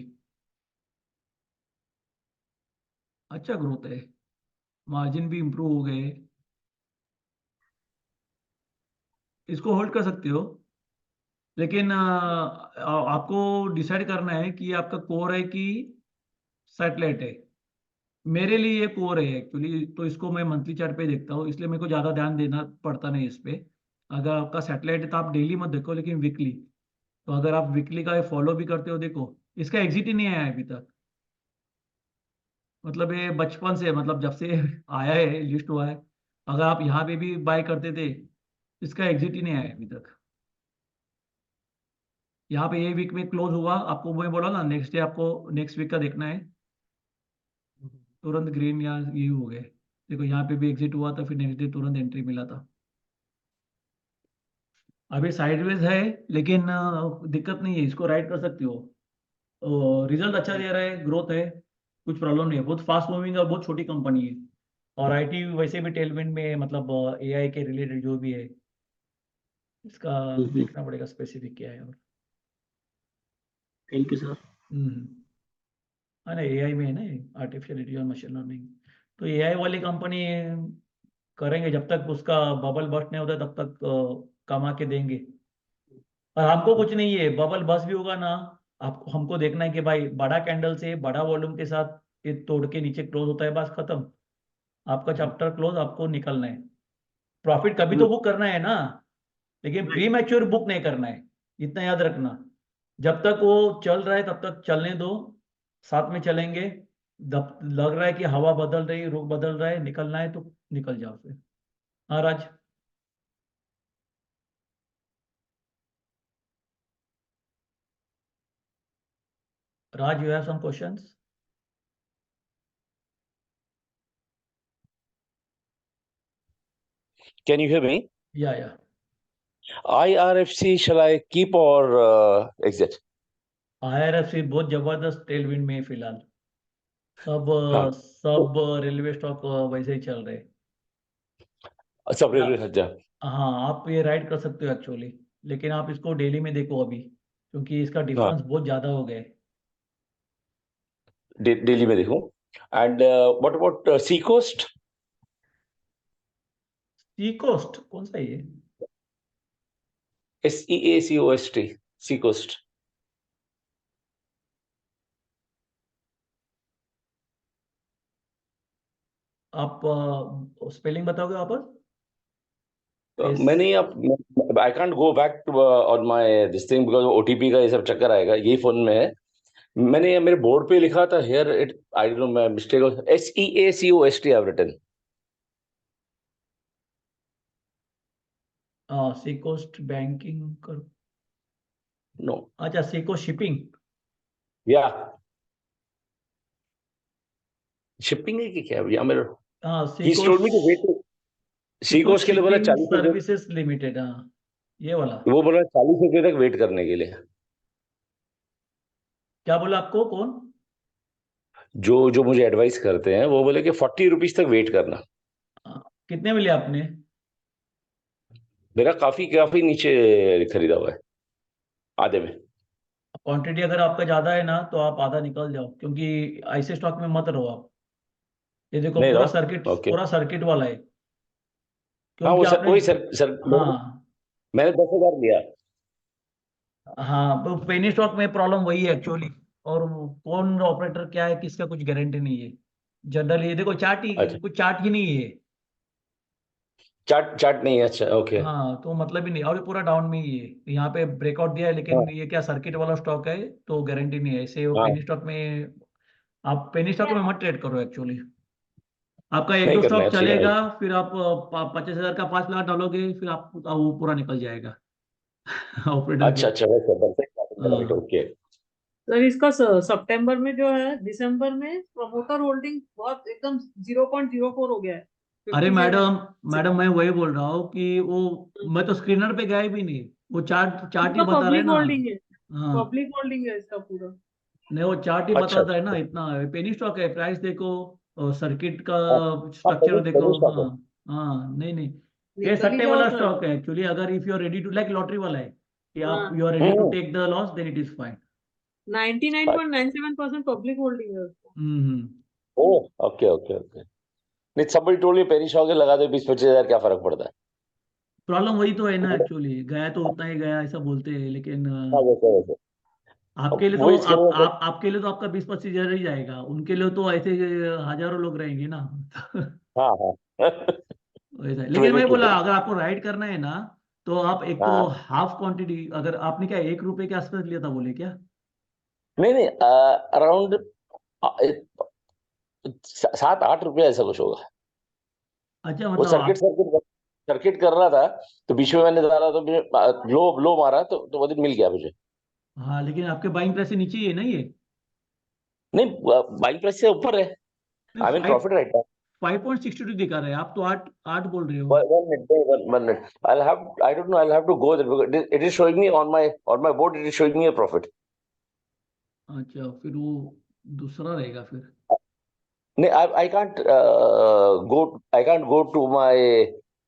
अच्छा ग्रोथ है, मार्जिन भी इम्प्रूव हो गए। इसको होल्ड कर सकते हो, लेकिन आपको डिसाइड करना है कि ये आपका कोर है कि सैटेलाइट है। मेरे लिए ये कोर है एक्चुअली, तो इसको मैं मंथली चार्ट पे देखता हूँ, इसलिए मेरे को ज़्यादा ध्यान देना पड़ता नहीं इस पे। अगर आपका सैटेलाइट है तो आप डेली मत देखो, लेकिन वीकली। तो अगर आप वीकली का फॉलो भी करते हो, देखो इसका एग्जिट ही नहीं आया है अभी तक। मतलब ये बचपन से, मतलब जब से आया है, लिस्ट हुआ है, अगर आप यहाँ पे भी बाय करते थे, इसका एग्जिट ही नहीं आया अभी तक। यहाँ पे ये वीक में क्लोज हुआ, आपको मैं बोला ना नेक्स्ट डे आपको नेक्स्ट वीक का देखना है, तुरंत ग्रीन या ये हो गए। देखो यहाँ पे भी एग्जिट हुआ था, फिर नेक्स्ट डे तुरंत एंट्री मिला था। अभी साइडवेज है, लेकिन दिक्कत नहीं है, इसको राइड कर सकते हो। रिजल्ट अच्छा दे रहा है, ग्रोथ है, कुछ प्रॉब्लम नहीं है, बहुत फास्ट मूविंग और बहुत छोटी कंपनी है। और आईटी वैसे भी टेलमेंट में, मतलब एआई के रिलेटेड जो भी है, इसका देखना पड़ेगा स्पेसिफिक क्या है। और थैंक यू सर। हाँ ना, एआई में है ना, आर्टिफिशियल इंटेलिजेंस मशीन लर्निंग। तो एआई वाली कंपनी करेंगे, जब तक उसका बबल बस्ट नहीं होता तब तक कमा के देंगे। और हमको कुछ नहीं है, बबल बस भी होगा ना, आपको हमको देखना है कि भाई बड़ा कैंडल से बड़ा वॉल्यूम के साथ ये तोड़ के नीचे क्लोज होता है, बस खत्म, आपका चैप्टर क्लोज, आपको निकलना है। प्रॉफिट कभी तो बुक करना है ना, लेकिन प्री मैच्योर बुक नहीं करना है, इतना याद रखना। जब तक वो चल रहा है तब तक चलने दो, साथ में चलेंगे। जब लग रहा है कि हवा बदल रही है, रुख बदल रहा है, निकलना है तो निकल जाओ फिर। हाँ राज। Raj, you have some questions? Can you hear me? Yeah, yeah. IRFC, shall I keep or exit? IRFC बहुत जबरदस्त टेलविंड में है फिलहाल। हाँ, सब रेलवे स्टॉक वैसे ही चल रहे। सब या रेलवे सज्जा। हाँ, आप ये राइड कर सकते हो एक्चुअली, लेकिन आप इसको डेली में देखो अभी, क्योंकि इसका हाँ, डिफरेंस बहुत ज्यादा हो गया है। डेली में देखूं। And what about sea coast? Sea coast कौन सा है ये? SEACOST, sea coast. आप स्पेलिंग बताओगे वापस? एस मैंने अब I can't go back to on my this thing because OTP का ये सब चक्कर आएगा, यही फोन में है। मैंने मेरे बोर्ड पे लिखा था here it, I don't know, मैं mistake, SEACOST I have written. Sea coast banking कर, नो। अच्छा सी कोस्ट शिपिंग। या शिपिंग है कि क्या है भैया? मेरे हाँ, see he told me to coast, wait, sea sea coast coast के लिए बोला शिपिंग 40 रुपए, सर्विसेज लिमिटेड, हाँ ये वाला। वो बोला 40 रुपए तक वेट करने के लिए। क्या बोला आपको, कौन? जो जो मुझे एडवाइस करते हैं वो बोले कि 40 रुपीज तक वेट करना। कितने में लिया आपने? मेरा काफी काफी नीचे खरीदा हुआ है, आधे में। क्वांटिटी अगर आपका ज्यादा है ना, तो आप आधा निकल जाओ, क्योंकि ऐसे स्टॉक में मत रहो आप। ये देखो नहीं पूरा रहा। Circuit, okay. पूरा सर्किट वाला है, हाँ, क्योंकि वो सर आपने, वही सर हाँ मैंने 10,000 लिया। हाँ, तो पेनी स्टॉक में प्रॉब्लम वही है एक्चुअली। और वो कौन ऑपरेटर क्या है, किसका कुछ गारंटी नहीं है। जनरली देखो चार्ट ही, अच्छा, कुछ चार्ट ही नहीं है। चार्ट चार्ट नहीं है, अच्छा ओके। हाँ, तो मतलब ही नहीं, और ये पूरा डाउन में ही है, यहाँ पे ब्रेकआउट दिया है, लेकिन हाँ ये क्या सर्किट वाला स्टॉक है, तो गारंटी नहीं है। ऐसे वो हाँ, पेनी स्टॉक में, आप पेनी स्टॉक में मत ट्रेड करो एक्चुअली। आपका एक नहीं दो करना है, स्टॉक अच्छी है। चलेगा, फिर आप 50,000 का 5 लाख डालोगे, फिर आपका वो पूरा निकल जाएगा ऑपरेटर अच्छा के। अच्छा, वैसे परफेक्ट, राइट, हाँ। ओके। सर इसका सितंबर में जो है, दिसंबर में प्रमोटर होल्डिंग बहुत एकदम 0.04 हो गया है, अरे 50 शेयर। मैडम, मैं वही बोल रहा हूँ कि वो, मैं तो स्क्रीनर पे गया ही भी नहीं, वो चार्ट चार्ट ही पूरा बता रहे हैं पब्लिक ना। होल्डिंग है, हाँ, पब्लिक होल्डिंग है इसका पूरा। नहीं वो चार्ट ही अच्छा बताता है ना, अच्छा। इतना पेनी स्टॉक है, प्राइस देखो और सर्किट का हाँ हाँ, स्ट्रक्चर देखो। पेनी स्टॉक हाँ है। हाँ, नहीं नहीं, ये निकल ही सट्टे जाओ वाला सर। स्टॉक है एक्चुअली। अगर if you are ready to, like lottery वाला है, कि आप हाँ, you are ready to hmm. Take the loss, then it is fine. 99.97% public holding है उसका। Hmm. Oh, okay okay okay. नहीं, somebody told me penny stock है, लगा दो 20-25 हजार, क्या फर्क पड़ता है? प्रॉब्लम वही तो है ना एक्चुअली, गया तो उतना ही गया, ऐसा बोलते हैं, लेकिन हाँ वैसे वैसे, आपके लिए तो वही इसके लिए आपके लिए तो आपका 20-25 हजार ही जाएगा, उनके लिए तो ऐसे हजारों लोग रहेंगे ना हाँ हाँ वैसा है। लेकिन वेरी मैं ट्रू। बोला, अगर आपको राइड करना है ना, तो आप एक तो हाँ, हाफ क्वांटिटी, अगर आपने क्या 1 रुपए के आसपास लिया था बोले क्या? नहीं नहीं, अराउंड 7-8 रुपया ऐसा कुछ होगा। अच्छा, वो मतलब सर्किट आप, सर्किट सर्किट कर रहा था, तो बीच में मैंने डाला, तो लो लो मारा, तो वो दिन मिल गया मुझे। हाँ, लेकिन आपके बाइंग प्राइस से नीचे ही है ना ये? नहीं, बाइंग प्राइस से ऊपर है। I mean profit right now. 5.62 दिखा रहा है, आप तो 8 बोल रहे हो। One minute, one minute. I don't know. I'll have to go there because it is showing me on my board. It is showing me a profit. अच्छा, फिर वो दूसरा रहेगा फिर। नहीं, I can't go to my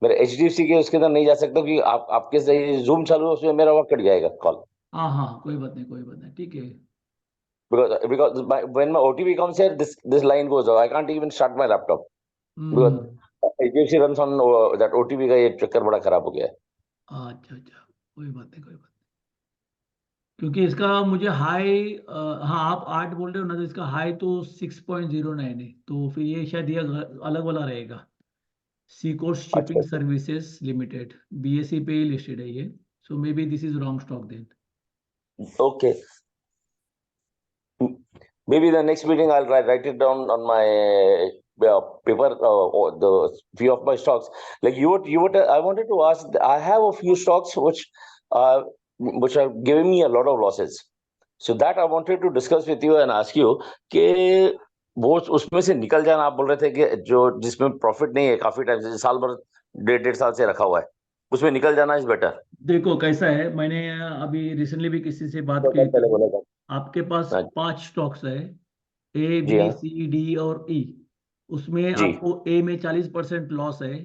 मेरे HDFC के उसके अंदर नहीं जा सकता क्योंकि आपके से जूम चालू है, उसमें मेरा वक्त कट जाएगा कॉल। हाँ हाँ, कोई बात नहीं, ठीक है। Because when my OTP comes here, this line goes off. I can't even start my laptop because HDFC runs on that OTP का ये चक्कर बड़ा खराब हो गया है। अच्छा, कोई बात नहीं। क्योंकि इसका मुझे हाई, हाँ आप 8 बोल रहे हो ना, तो इसका हाई तो 6.09 है, तो फिर ये शायद ये अलग वाला रहेगा। सीकोस्ट शिपिंग अच्छा, सर्विसेज लिमिटेड, BSE पे ही लिस्टेड है ये। So maybe this is wrong stock then. okay. Maybe the next meeting I'll write it down on my paper, or the few of my stocks. Like I wanted to ask. I have a few stocks which are giving me a lot of losses. So that I wanted to discuss with you and ask you कि वो उसमें से निकल जाना, आप बोल रहे थे कि जो जिसमें प्रॉफिट नहीं है काफी टाइम से, साल भर 1.5 साल से रखा हुआ है, उसमें निकल जाना इज बेटर। देखो कैसा है, मैंने अभी रिसेंटली भी किसी से बात की पहले थी। बोला था। आपके पास हाँ, 5 स्टॉक्स है, A जी B हाँ, C D और E। उसमें जी आपको A में 40% लॉस है,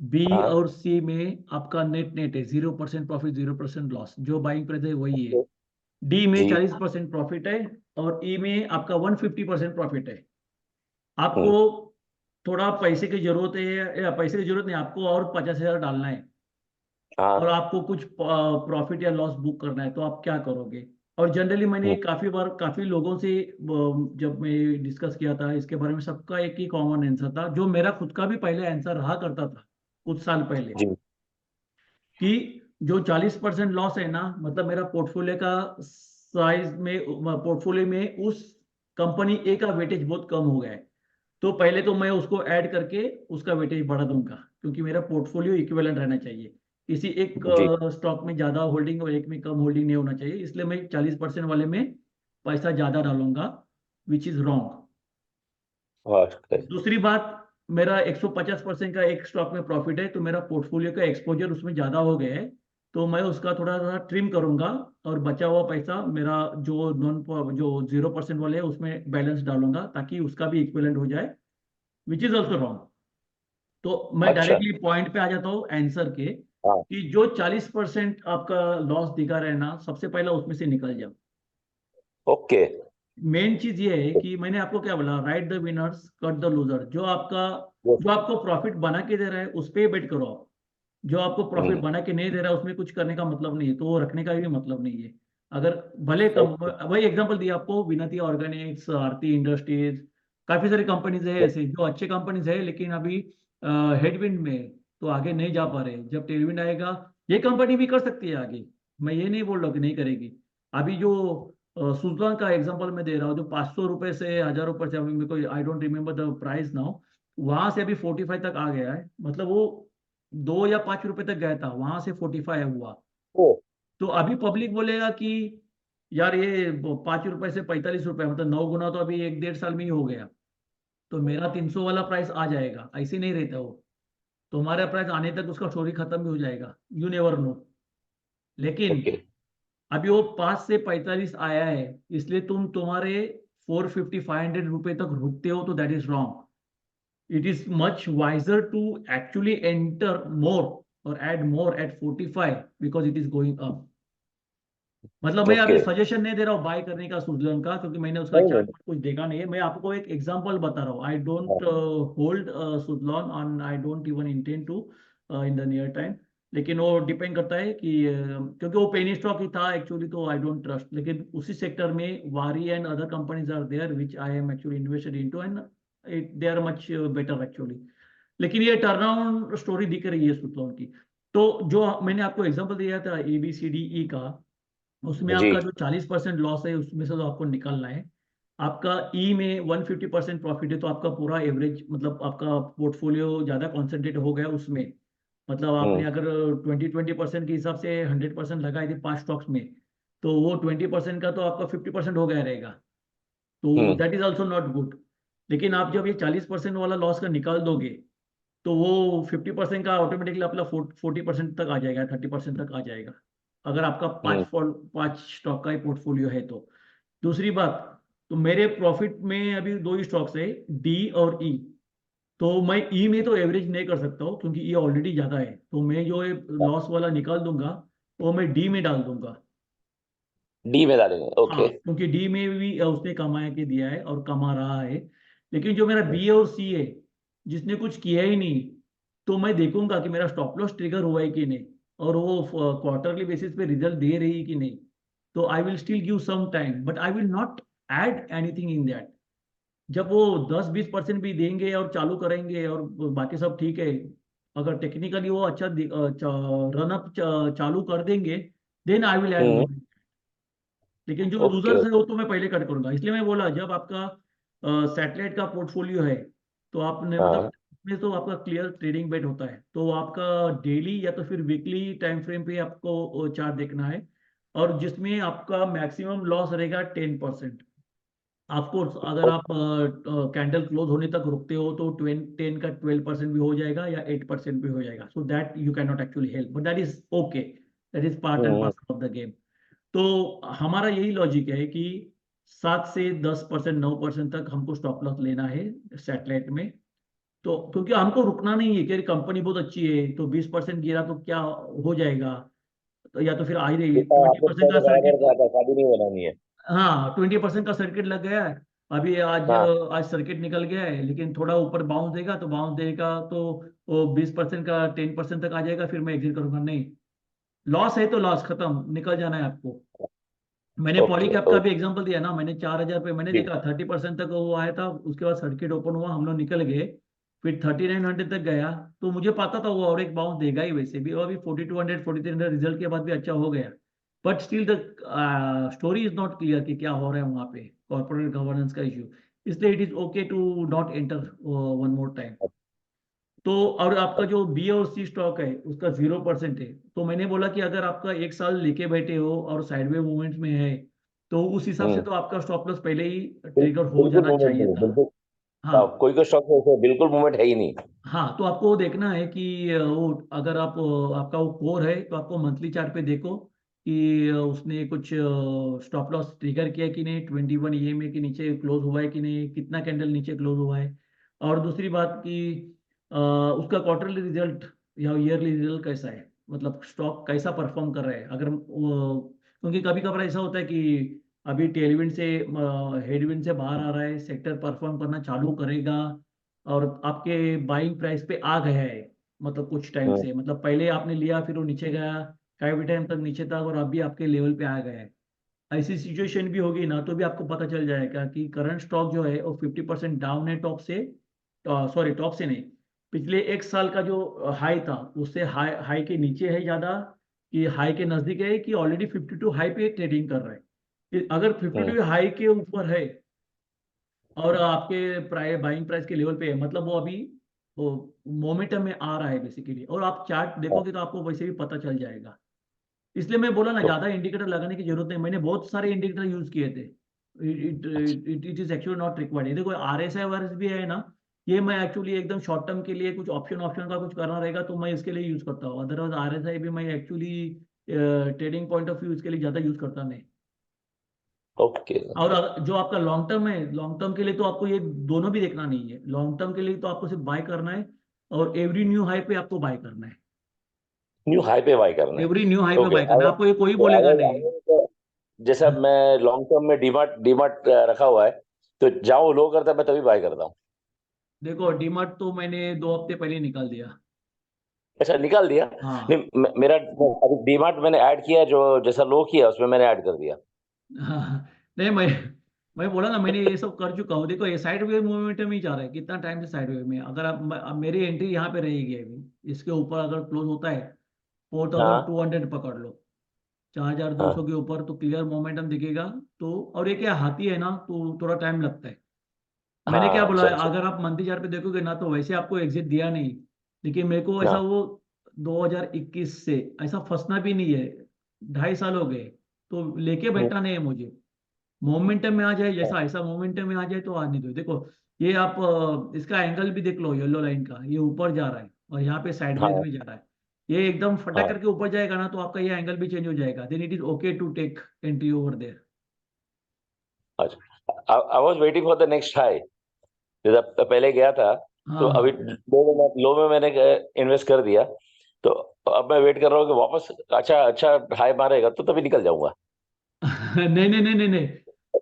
B हाँ, और C में आपका नेट है 0% प्रॉफिट 0% लॉस, जो बाइंग प्राइस है वही है। D में जी 40% प्रॉफिट है और E में आपका 150% प्रॉफिट है। आपको हम्म, थोड़ा पैसे की जरूरत है, या पैसे की जरूरत नहीं, आपको और 50,000 डालना है और हाँ, आपको कुछ प्रॉफिट या लॉस बुक करना है, तो आप क्या करोगे? और जनरली मैंने काफी बार काफी लोगों से जब मैं डिस्कस किया था इसके बारे में, सबका एक ही कॉमन आंसर था, जो मेरा खुद का भी पहले आंसर रहा करता था कुछ साल पहले, जी कि जो 40% लॉस है ना, मतलब मेरा पोर्टफोलियो का साइज में, पोर्टफोलियो में उस कंपनी ए का वेटेज बहुत कम हो गया है। तो पहले तो मैं उसको ऐड करके उसका वेटेज बढ़ा दूंगा, क्योंकि मेरा पोर्टफोलियो इक्विवेलेंट रहना चाहिए। किसी एक जी। स्टॉक में ज्यादा होल्डिंग और एक में कम होल्डिंग नहीं होना चाहिए, इसलिए मैं 40% वाले में पैसा ज्यादा डालूंगा, विच इज रॉन्ग। Okay. दूसरी बात, मेरा 150% का एक स्टॉक में प्रॉफिट है, तो मेरा पोर्टफोलियो का एक्सपोजर उसमें ज्यादा हो गया है, तो मैं उसका थोड़ा सा ट्रिम करूंगा और बचा हुआ पैसा मेरा जो 0% वाले है उसमें बैलेंस डालूंगा, ताकि उसका भी इक्विवेलेंट हो जाए, विच इज ऑल्सो रॉन्ग। तो मैं अच्छा, डायरेक्टली पॉइंट पे आ जाता हूँ आंसर के, हाँ, कि जो 40% आपका लॉस दिखा रहे ना, सबसे पहला उसमें से निकल जाओ। ओके, मेन चीज ये है कि मैंने आपको क्या बोला, right the winners cut the loser. जो आपको प्रॉफिट बना के दे रहा है उस पे बेट करो आप। जो आपको प्रॉफिट हम्म, बना के नहीं दे रहा है उसमें कुछ करने का मतलब नहीं है, तो वो रखने का भी मतलब नहीं है। अगर भले कम, वही एग्जांपल दिया आपको, विनती ऑर्गेनिक्स, आरती इंडस्ट्रीज, काफी सारी कंपनीज है ऐसे जो अच्छे कंपनीज है, लेकिन अभी हेडविंड में है, तो आगे नहीं जा पा रहे। जब टेलविंड आएगा, ये कंपनी भी कर सकती है आगे, मैं ये नहीं बोल रहा हूँ कि नहीं करेगी। अभी जो सुजलॉन का एग्जांपल मैं दे रहा हूँ, जो 500 रुपए से 1,000 रुपए से, अभी मेरे को I don't remember the price now, वहां से अभी 45 तक आ गया है। मतलब वो 2 या 5 रुपए तक गया था, वहां से 45 हुआ। ओ, तो अभी पब्लिक बोलेगा कि यार ये 5 रुपए से 45 रुपए, मतलब 9 गुना, तो अभी 1-1.5 साल में ही हो गया, तो मेरा 300 वाला प्राइस आ जाएगा। ऐसे नहीं रहता वो, तुम्हारा प्राइस आने तक उसका स्टोरी खत्म भी हो जाएगा, यू नेवर नो। लेकिन ओके, अभी वो 5 से 45 आया है, इसलिए तुम्हारे 450-500 रुपए तक रुकते हो, तो that is wrong. it is much wiser to actually enter more or add more at 45, because it is going up। मतलब मैं ओके, अभी सजेशन नहीं दे रहा हूँ बाय करने का सुजलन का, क्योंकि मैंने उसका नहीं चार्ट नहीं, कुछ देखा नहीं है। मैं आपको एक एग्जांपल बता रहा हूँ। आई हाँ, don't hold Suzlon on, I don't even intend to in the near time. लेकिन वो डिपेंड करता है कि क्योंकि वो पेनी स्टॉक ही था एक्चुअली, तो आई डोंट ट्रस्ट। लेकिन उसी सेक्टर में Waaree and other companies are there which I am actually invested into, and they are much better actually. लेकिन ये टर्नअराउंड स्टोरी दिख रही है सुजलॉन की। तो जो मैंने आपको एग्जांपल दिया था ABCDE का, उसमें जी आपका जो 40% लॉस है उसमें से तो आपको निकालना है। आपका ई में 150% प्रॉफिट है, तो आपका पूरा एवरेज, मतलब आपका पोर्टफोलियो ज्यादा कॉन्सेंट्रेट हो गया उसमें। मतलब आपने हम्म, अगर 20% के हिसाब से 100% लगाए थे 5 स्टॉक्स में, तो वो 20% का तो आपका 50% हो गया रहेगा, तो hmm that is also not good. लेकिन आप जब ये 40% वाला लॉस का निकाल दोगे तो वो 50% का ऑटोमेटिकली अपना 40% तक आ जाएगा, 30% तक आ जाएगा, अगर आपका हम्म पांच स्टॉक का ही पोर्टफोलियो है तो। दूसरी बात, तो मेरे प्रॉफिट में अभी दो ही स्टॉक्स है, डी और ई। तो मैं ई में तो एवरेज नहीं कर सकता हूँ क्योंकि ई ऑलरेडी ज्यादा है, तो मैं जो लॉस वाला निकाल दूंगा वो मैं डी में डाल दूंगा। डी में डालेंगे, हाँ, ओके। क्योंकि डी में भी उसने कमाया के दिया है और कमा रहा है। लेकिन जो मेरा बी और सी है, जिसने कुछ किया ही नहीं, तो मैं देखूंगा कि मेरा स्टॉप लॉस ट्रिगर हुआ है कि नहीं, और वो क्वार्टरली बेसिस पे रिजल्ट दे रही है कि नहीं। तो I will still give some time, but I will not add anything in that. जब वो 10-20% भी देंगे और चालू करेंगे और बाकी सब ठीक है, अगर टेक्निकली वो अच्छा रन अप चालू कर देंगे, देन आई विल ऐड हम्म मोर। लेकिन जो ओके लूजर्स है ओके। वो तो मैं पहले कट करूंगा। इसलिए मैं बोला, जब आपका सैटेलाइट का पोर्टफोलियो है तो आपने मतलब हाँ में तो आपका क्लियर ट्रेडिंग बेट होता है, तो आपका डेली या तो फिर वीकली टाइम फ्रेम पे आपको चार्ट देखना है, और जिसमें आपका मैक्सिमम लॉस रहेगा 10%। आपको अगर आप कैंडल क्लोज होने तक रुकते हो तो 10 का 12% भी हो जाएगा या 8% भी हो जाएगा, so that you can not actually help, but that is okay, that is part and hmm parcel of the game. तो हमारा यही लॉजिक है कि 7 से 10%, 9% तक हमको स्टॉप लॉस लेना है सैटेलाइट में। तो क्योंकि हमको रुकना नहीं है कि कंपनी बहुत अच्छी है तो 20% गिरा तो क्या हो जाएगा, तो या तो फिर आ ही रही जैसा ट्वेंटी आपने परसेंट का बराबर सर्किट। कहा था, शादी नहीं बनानी है। हाँ, 20% का सर्किट लग गया है। अभी आज हाँ आज सर्किट निकल गया है, लेकिन थोड़ा ऊपर बाउंस देगा तो वो 20% का 10% तक आ जाएगा, फिर मैं एग्जिट करूंगा नहीं। लॉस है तो लॉस खत्म, निकल जाना है आपको। मैंने ओके पॉलीकैप का भी ओके। एग्जांपल दिया ना, मैंने 4,000 पे मैंने जी देखा 30% तक वो आया था, उसके बाद सर्किट ओपन हुआ, हम लोग निकल गए, फिर 3900 तक गया। तो मुझे पता था वो और एक बाउंस देगा ही, वैसे भी वो अभी 4200 4300 रिजल्ट के बाद भी अच्छा हो गया। But still the story is not clear कि क्या हो रहा है वहां पे, कॉर्पोरेट गवर्नेंस का इश्यू। इसलिए it is okay to not enter one more time. तो और आपका जो बी और सी स्टॉक है उसका 0% है। तो मैंने बोला कि अगर आपका एक साल लेके बैठे हो और साइडवे मूवमेंट में है, तो उस हिसाब से हम्म तो आपका स्टॉप लॉस पहले ही ट्रिगर हो बिल्कुल जाना मूवमेंट चाहिए नहीं, था। बिल्कुल। हाँ। कोई कोई स्टॉक ऐसे बिल्कुल मूवमेंट है ही नहीं। हाँ, तो आपको वो देखना है कि वो अगर आप आपका वो कोर है तो आपको मंथली चार्ट पे देखो कि उसने कुछ स्टॉप लॉस ट्रिगर किया है कि नहीं, 21 EMA के नीचे क्लोज हुआ है कि नहीं, कितना कैंडल नीचे क्लोज हुआ है। और दूसरी बात कि उसका क्वार्टरली रिजल्ट या ईयरली रिजल्ट कैसा है, मतलब स्टॉक कैसा परफॉर्म कर रहा है। अगर क्योंकि कभी कभार ऐसा होता है कि अभी टेलविंड से हेडविंड से बाहर आ रहा है, सेक्टर परफॉर्म करना चालू करेगा और आपके बाइंग प्राइस पे आ गया है, मतलब कुछ टाइम हम्म से, मतलब पहले आपने लिया फिर वो नीचे गया, काफी टाइम तक नीचे था और अभी आपके लेवल पे आ गया है। ऐसी सिचुएशन भी होगी ना तो भी आपको पता चल जाएगा कि करंट स्टॉक जो है वो 50% डाउन है टॉप से, सॉरी टॉप से नहीं, पिछले एक साल का जो हाई था उससे हाई हाई के नीचे है ज्यादा, कि हाई के नजदीक है, कि ऑलरेडी 52 हाई पे ट्रेडिंग कर रहा है। अगर हम्म 52 हाई के ऊपर है और आपके बाइंग प्राइस के लेवल पे है, मतलब वो अभी वो मोमेंटम में आ रहा है बेसिकली, और आप चार्ट हाँ, देखोगे तो आपको वैसे भी पता चल जाएगा। इसलिए मैं बोला ना, तो ज्यादा इंडिकेटर लगाने की जरूरत नहीं, मैंने बहुत सारे इंडिकेटर यूज किए थे। अच्छा it is actually not required. ये देखो RSI वायरस भी है ना, ये मैं एक्चुअली एकदम शॉर्ट टर्म के लिए कुछ ऑप्शन ऑप्शन का कुछ करना रहेगा तो मैं इसके लिए यूज करता हूँ, अदरवाइज RSI भी मैं actually trading point of view इसके लिए ज्यादा यूज करता नहीं। ओके और ओके। जो आपका लॉन्ग टर्म है, लॉन्ग टर्म के लिए तो आपको ये दोनों भी देखना नहीं है, लॉन्ग टर्म के लिए तो आपको सिर्फ बाय करना है, और एवरी न्यू हाई पे आपको बाय करना है। न्यू हाई पे बाय करना है। एवरी न्यू हाई पे ओके बाय करना है, आपको ये कोई तो बोलेगा अगर नहीं। जैसा मैं लॉन्ग टर्म में डीमार्ट डीमार्ट रखा हुआ है, तो जहाँ वो लो करता है मैं तभी बाय करता हूँ। देखो डीमार्ट तो मैंने 2 हफ्ते पहले निकाल दिया। अच्छा निकाल दिया। नहीं हाँ। मेरा अभी डीमार्ट मैंने ऐड किया, जो जैसा लो किया उसमें मैंने ऐड कर दिया। हाँ, नहीं मैं बोला ना, मैंने ये सब कर चुका हूँ। देखो ये साइड वे मूवमेंट में ही जा रहा है, कितना टाइम से साइड वे में, अगर अब मेरी एंट्री यहाँ पे रहेगी अभी, इसके ऊपर अगर क्लोज होता है हाँ 4200 पकड़ लो, 4200 हाँ के ऊपर तो क्लियर मोमेंटम दिखेगा। तो और ये क्या हाथी है ना, तो थोड़ा टाइम लगता है। मैंने क्या हाँ बोला अच्छा है, अच्छा। अगर आप मंथली चार्ट पे देखोगे ना तो वैसे आपको एग्जिट दिया नहीं, लेकिन मेरे को ऐसा हाँ वो 2021 से ऐसा फंसना भी नहीं है, 2.5 साल हो गए। तो लेके बैठना नहीं है मुझे। मोमेंटम में आ जाए, जैसा ऐसा मोमेंटम में आ जाए तो आने दो। देखो ये आप इसका एंगल भी देख लो, येलो लाइन का, ये ऊपर जा रहा है और यहाँ पे साइडवेज हाँ में जा रहा है। ये एकदम फटा हाँ करके ऊपर जाएगा ना, तो आपका ये एंगल भी चेंज हो जाएगा, then it is okay to take entry over there. अच्छा, I was waiting for the next high. जब पहले गया था तो हाँ अभी हाँ। लो में मैंने इन्वेस्ट कर दिया, तो अब मैं वेट कर रहा हूँ कि वापस अच्छा अच्छा हाई मारेगा तो तभी निकल जाऊंगा। नहीं नहीं नहीं नहीं नहीं, नहीं,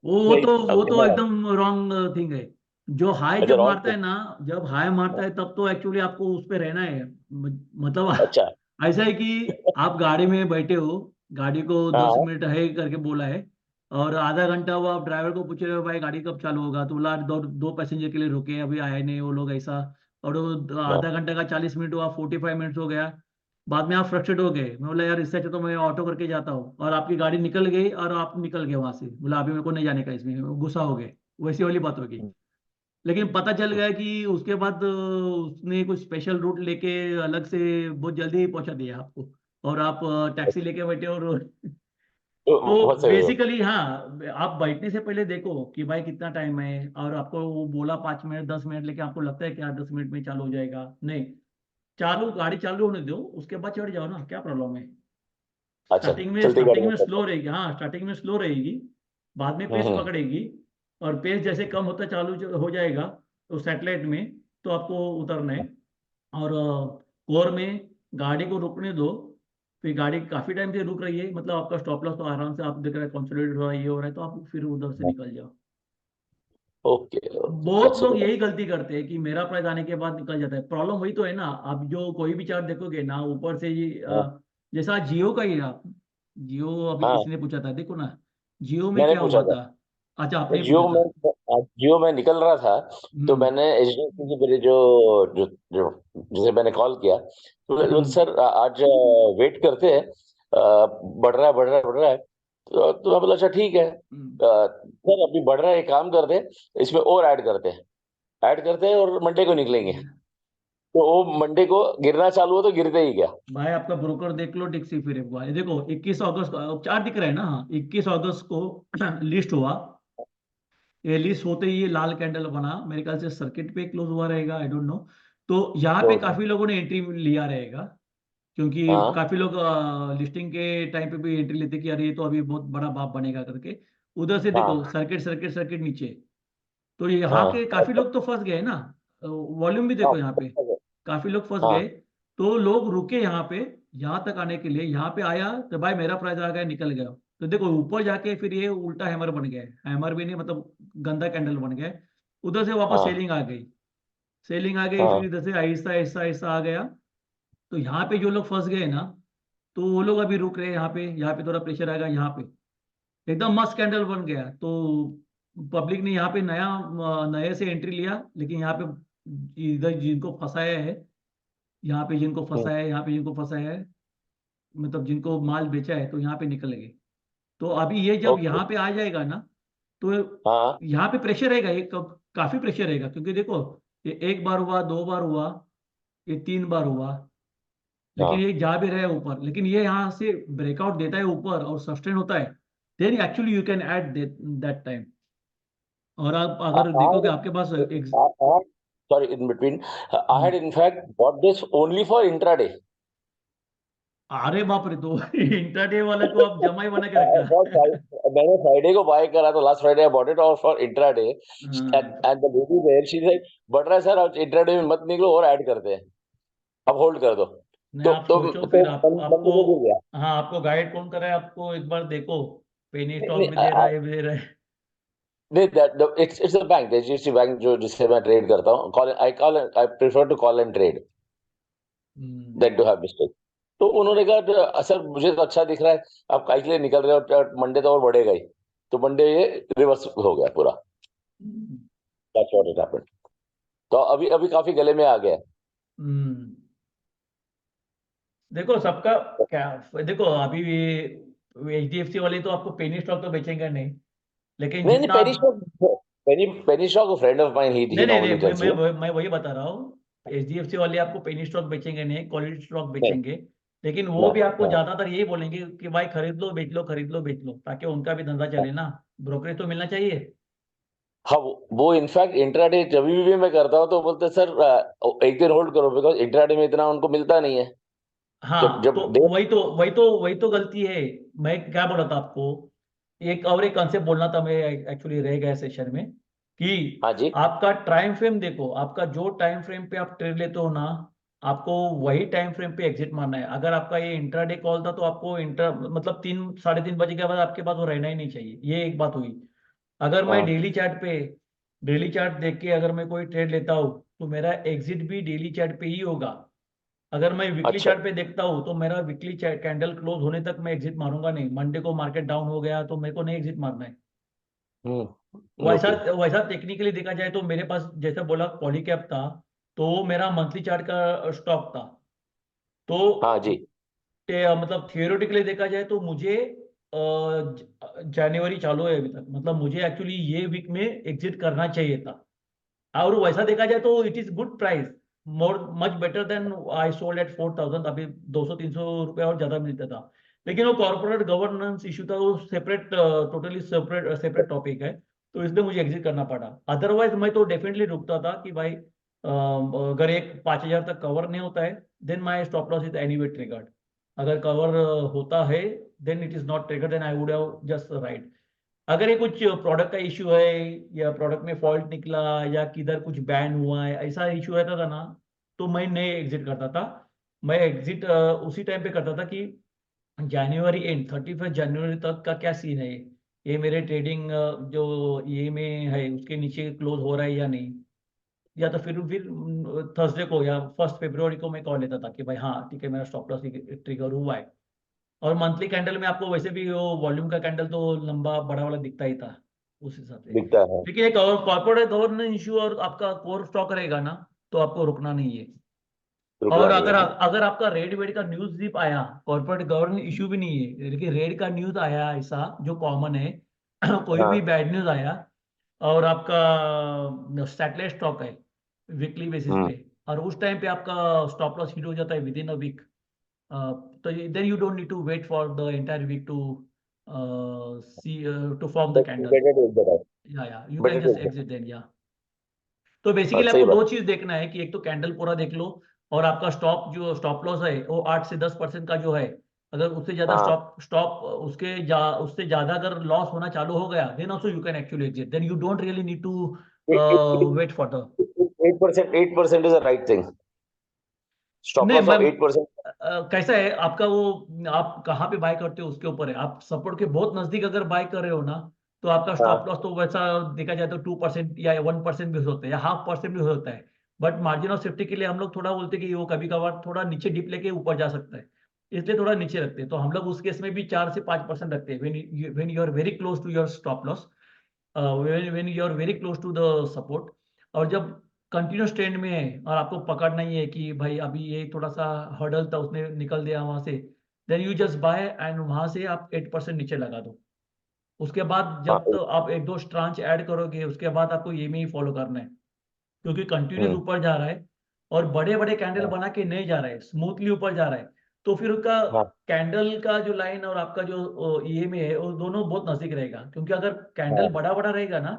वो तो हाँ, एकदम रॉन्ग थिंग है। जो हाई अच्छा जब रॉन्ग मारता है ना, जब हाई मारता है तब तो एक्चुअली आपको उस पे रहना है। मतलब अच्छा ऐसा है कि आप गाड़ी में बैठे हो, गाड़ी को 10 मिनट हाँ है करके बोला है, और आधा घंटा हुआ आप ड्राइवर को पूछ रहे हो भाई गाड़ी कब चालू होगा, तो बोला दो दो पैसेंजर के लिए रुके अभी आए नहीं वो लोग, ऐसा। और वो हाँ आधा घंटा का 40 मिनट हुआ, 45 मिनट्स हो गया। बाद में आप फ्रस्ट्रेट हो गए, मैं बोला यार इससे अच्छा तो मैं ऑटो करके जाता हूँ, और आपकी गाड़ी निकल गई और आप निकल गए वहां से, बोला अभी मेरे को नहीं जाने का इसमें, गुस्सा हो गए। वैसी वाली बात होगी। लेकिन पता चल गया कि उसके बाद उसने कुछ स्पेशल रूट लेके अलग से बहुत जल्दी ही पहुंचा दिया आपको, और आप टैक्सी लेके बैठे और तो बहुत सही हो। बेसिकली हाँ, आप बैठने से पहले देखो कि भाई कितना टाइम है, और आपको वो बोला 5 मिनट 10 मिनट, लेकिन आपको लगता है कि यार 10 मिनट में चालू हो जाएगा, नहीं, चालू गाड़ी चालू होने दो, उसके बाद चढ़ जाओ ना, क्या प्रॉब्लम है। अच्छा, चलती गाड़ी स्टार्टिंग में में करता स्लो रहेगी, हाँ स्टार्टिंग में स्लो रहेगी, बाद में हूँ। पेस पकड़ेगी, और पेस जैसे कम होता चालू हो जाएगा तो सैटेलाइट में तो आपको उतरना है। और कोर में गाड़ी को रुकने दो, फिर गाड़ी काफी टाइम से रुक रही है, मतलब आपका स्टॉप लॉस तो आराम से आप देख रहे हैं कंसोलिडेट हो रहा है, ये हो रहा है, तो आप फिर उधर से निकल जाओ। ओके ओके, बहुत दैट्स लोग इट। यही गलती करते हैं कि मेरा प्राइस आने के बाद निकल जाता है, प्रॉब्लम वही तो है ना। आप जो कोई भी चार्ट देखोगे ना ऊपर से ये हाँ जैसा जियो का ही है, आप जियो अभी हाँ, किसी ने पूछा था, देखो ना जियो में मैंने क्या पूछा हुआ था। था। अच्छा आपने मैं ही पूछा था। जियो में निकल रहा था, तो हम्म मैंने एचडीएफसी के मेरे जो जो जो जिसे मैंने कॉल किया, तो हम्म सर आज वेट करते हैं, बढ़ रहा है बढ़ रहा है बढ़ रहा है। तो मैं बोला अच्छा ठीक है, हम्म। सर अभी बढ़ रहा है, एक काम करते हैं, इसमें और ऐड करते हैं और मंडे को निकलेंगे। तो वो मंडे को गिरना चालू हो तो गिरते ही गया। भाई आपका ब्रोकर देख लो, डिक्सी फिर एक बार ये देखो 21 अगस्त को चार्ट दिख रहा है ना, हाँ 21 अगस्त को लिस्ट हुआ। ये लिस्ट होते ही ये लाल कैंडल बना, मेरे ख्याल से सर्किट पे क्लोज हुआ रहेगा, आई डोंट नो। तो यहाँ पे तो काफी लोगों ने एंट्री लिया रहेगा, क्योंकि हाँ काफी लोग लिस्टिंग के टाइम पे भी एंट्री लेते कि अरे ये तो अभी बहुत बड़ा बाप बनेगा करके। उधर से देखो हाँ सर्किट सर्किट सर्किट नीचे, तो यहाँ हाँ के काफी लोग तो फंस गए ना। वॉल्यूम भी हाँ देखो यहाँ पे, काफी लोग फंस हाँ गए। तो लोग रुके यहाँ पे, यहाँ तक आने के लिए, यहाँ पे आया तो भाई मेरा प्राइस आ गया, निकल गया। तो देखो ऊपर जाके फिर ये उल्टा हैमर बन गया, हैमर भी नहीं मतलब गंदा कैंडल बन गया। उधर से वापस हाँ सेलिंग आ गई, सेलिंग आ गई, फिर हाँ इधर से आहिस्ता आहिस्ता आहिस्ता आ गया। तो यहाँ पे जो लोग फंस गए ना, तो वो लोग अभी रुक रहे हैं यहाँ पे, यहाँ पे थोड़ा प्रेशर आएगा यहाँ पे, एकदम मस्त कैंडल बन गया। तो पब्लिक ने यहाँ पे नए से एंट्री लिया, लेकिन यहाँ पे इधर जिनको फंसाया है, यहाँ पे जिनको हम्म, फंसाया है, यहाँ पे जिनको फंसाया है, मतलब जिनको माल बेचा है, तो यहाँ पे निकल गए। तो अभी ये जब ओके यहाँ पे आ जाएगा ना, तो हाँ यहाँ पे प्रेशर रहेगा, ये काफी प्रेशर रहेगा, क्योंकि देखो ये एक बार हुआ, दो बार हुआ, ये 3 बार हुआ, लेकिन हाँ ये जा भी रहा है ऊपर, लेकिन ये यहाँ से ब्रेकआउट देता है ऊपर और सस्टेन होता है, then actually you can add that time. और आप अगर देखोगे आपके पास sorry, in between, I had hmm, in fact bought this only for intraday. अरे बाप रे, तो इंटरडे वाला को आप जमा ही बना के रखा है। मैंने फ्राइडे को बाय करा, तो last Friday I bought it और फॉर इंट्राडे, हाँ, and the lady there she said बढ़ रहा है सर, अब इंट्राडे में मत निकलो और ऐड करते हैं, अब होल्ड कर दो। नहीं तो आप तो सोचो तो फिर आपको, मंदी में गिर गया। हाँ आपको गाइड कौन कर रहा है, आपको एक बार देखो, पेनी नहीं स्टॉक नहीं भी दे रहा है, भी दे रहा है। नहीं, it's a bank, HDFC bank, जो जिससे मैं ट्रेड करता हूँ, I prefer to call and trade hmm, then to have mistake. तो उन्होंने कहा सर मुझे तो अच्छा दिख रहा है, आप काहे के लिए निकल रहे हो, मंडे तो और बढ़ेगा ही। तो मंडे ये रिवर्स हो गया पूरा। हम्म, दैट्स व्हाट इट हैपेंड। तो अभी अभी काफी गले में आ गया है। हम्म। देखो सबका क्या, देखो अभी HDFC वाले तो आपको पेनी स्टॉक तो बेचेंगे नहीं, लेकिन नहीं नहीं, जितना पेनी आप, stock, penny stock friend of mine, he नहीं नहीं नहीं, नॉर्मली टेल्स मैं मी। मैं वही बता रहा हूँ, HDFC वाले आपको पेनी स्टॉक बेचेंगे नहीं, क्वालिटी स्टॉक नहीं बेचेंगे। लेकिन वो भी आपको हाँ ज्यादातर यही बोलेंगे कि भाई खरीद लो बेच लो, खरीद लो बेच लो, ताकि उनका भी धंधा चले ना, ब्रोकरेज तो मिलना चाहिए। हाँ, वो इनफैक्ट इंट्राडे जब भी मैं करता हूँ तो बोलते सर एक दिन होल्ड करो, बिकॉज इंट्राडे में इतना उनको मिलता नहीं है। जब हाँ, जब तो डे वही तो गलती है। मैं क्या बोला था आपको, एक कंसेप्ट बोलना था मैं, एक्चुअली रह गया सेशन में, कि हाँ जी, आपका टाइम फ्रेम देखो, आपका जो टाइम फ्रेम पे आप ट्रेड लेते हो ना, आपको वही टाइम फ्रेम पे एग्जिट मारना है। अगर आपका ये इंट्राडे कॉल था तो आपको मतलब 3 साढ़े 3 बजे के बाद आपके पास वो रहना ही नहीं चाहिए। ये एक बात हुई। अगर मैं हाँ डेली चार्ट देख के अगर मैं कोई ट्रेड लेता हूँ तो मेरा एग्जिट भी डेली चार्ट पे ही होगा। अगर मैं वीकली अच्छा, चार्ट पे देखता हूँ तो मेरा वीकली कैंडल क्लोज होने तक मैं एग्जिट मारूंगा नहीं। मंडे को मार्केट डाउन हो गया तो मेरे को नहीं एग्जिट मारना है। वैसा ओके, वैसा टेक्निकली देखा जाए तो मेरे पास जैसे बोला पॉलीकैप था, तो वो मेरा मंथली चार्ट का स्टॉक था। तो हाँ जी, मतलब थियोरेटिकली देखा जाए तो मुझे जनवरी चालू है अभी तक, मतलब मुझे एक्चुअली ये वीक में एग्जिट करना चाहिए था। और वैसा देखा जाए तो it is good price, more much better than I sold at 4,000। अभी 200-300 रुपये और ज्यादा मिलता था। लेकिन वो कॉर्पोरेट गवर्नेंस इशू था, वो separate, totally separate separate topic है। तो इसलिए मुझे एग्जिट करना पड़ा। अदरवाइज मैं तो डेफिनेटली रुकता था कि भाई अगर एक 5,000 तक कवर नहीं होता है then my stop loss is anyway triggered. अगर कवर होता है then it is not triggered, then I would have just right. अगर ये कुछ प्रोडक्ट का इश्यू है या प्रोडक्ट में फॉल्ट निकला या किधर कुछ बैन हुआ है, ऐसा इश्यू रहता था ना, तो मैं नहीं एग्जिट करता था। मैं एग्जिट उसी टाइम पे करता था कि जनवरी एंड 31 जनवरी तक का क्या सीन है, ये मेरे ट्रेडिंग जो ये में है उसके नीचे क्लोज हो रहा है या नहीं। या तो फिर थर्सडे को या 1 फरवरी को मैं कॉल लेता था कि भाई हाँ ठीक है, मेरा स्टॉप लॉस ट्रिगर हुआ है। और मंथली कैंडल में आपको वैसे भी वो वॉल्यूम का कैंडल तो लंबा बड़ा वाला दिखता ही था उस हिसाब से। दिखता है, लेकिन एक और कॉर्पोरेट गवर्नेंस इशू और आपका कोर स्टॉक रहेगा ना, तो आपको रुकना नहीं है। रुकना और नहीं अगर है। अगर आपका रेड वेड का न्यूज भी आया, कॉर्पोरेट गवर्नेंस इशू भी नहीं है लेकिन रेड का न्यूज आया ऐसा जो कॉमन है कोई भी हाँ बैड न्यूज आया और आपका सैटेलाइट स्टॉक है वीकली बेसिस हम्म, पे, और उस टाइम पे आपका स्टॉप लॉस हिट हो जाता है within a week, so then you don't need to wait for the entire week to see to form the candle. better to exit out, Yeah, you better can to just exit। exit then, yeah. तो हाँ, basically सही आपको बात। दो चीज देखना है कि एक तो कैंडल पूरा देख लो, और आपका स्टॉप लॉस है वो 8 से 10% का जो है, अगर उससे ज्यादा हाँ, स्टॉप स्टॉप उससे ज्यादा अगर लॉस होना चालू हो गया then also you can actually exit, then you don't really need to wait for the 8% is a right thing. Stop नहीं लॉस मैं ऑफ 8%। कैसा है आपका वो, आप कहाँ पे बाय करते हो उसके ऊपर है। आप सपोर्ट के बहुत नजदीक अगर बाय कर रहे हो ना, तो आपका स्टॉप हाँ लॉस तो वैसा देखा जाए तो 2% या 1% भी हो सकता है या 0.5% भी हो सकता है। बट मार्जिन ऑफ सेफ्टी के लिए हम लोग थोड़ा बोलते हैं कि वो कभी कभार थोड़ा नीचे डिप लेके ऊपर जा सकता है, इसलिए थोड़ा नीचे रखते हैं। तो हम लोग उस केस में भी 4 से 5% रखते हैं when you are very close to your stop loss, when you are very close to the support. और जब कंटिन्यूस ट्रेंड में है और आपको पकड़ना ही है कि भाई अभी ये थोड़ा सा हर्डल था उसने निकल दिया वहां से, then you just buy and वहां से आप 8% नीचे लगा दो। उसके बाद हाँ, जब तो आप एक दो ट्रांच ऐड करोगे उसके बाद आपको ये में ही फॉलो करना है, क्योंकि कंटिन्यूस हम्म, ऊपर जा रहा है और बड़े बड़े कैंडल हाँ, बना के नहीं जा रहा है, स्मूथली ऊपर जा रहा है। तो फिर उसका हाँ, कैंडल का जो लाइन और आपका जो ये में है वो दोनों बहुत नजदीक रहेगा, क्योंकि अगर कैंडल हाँ, बड़ा बड़ा रहेगा ना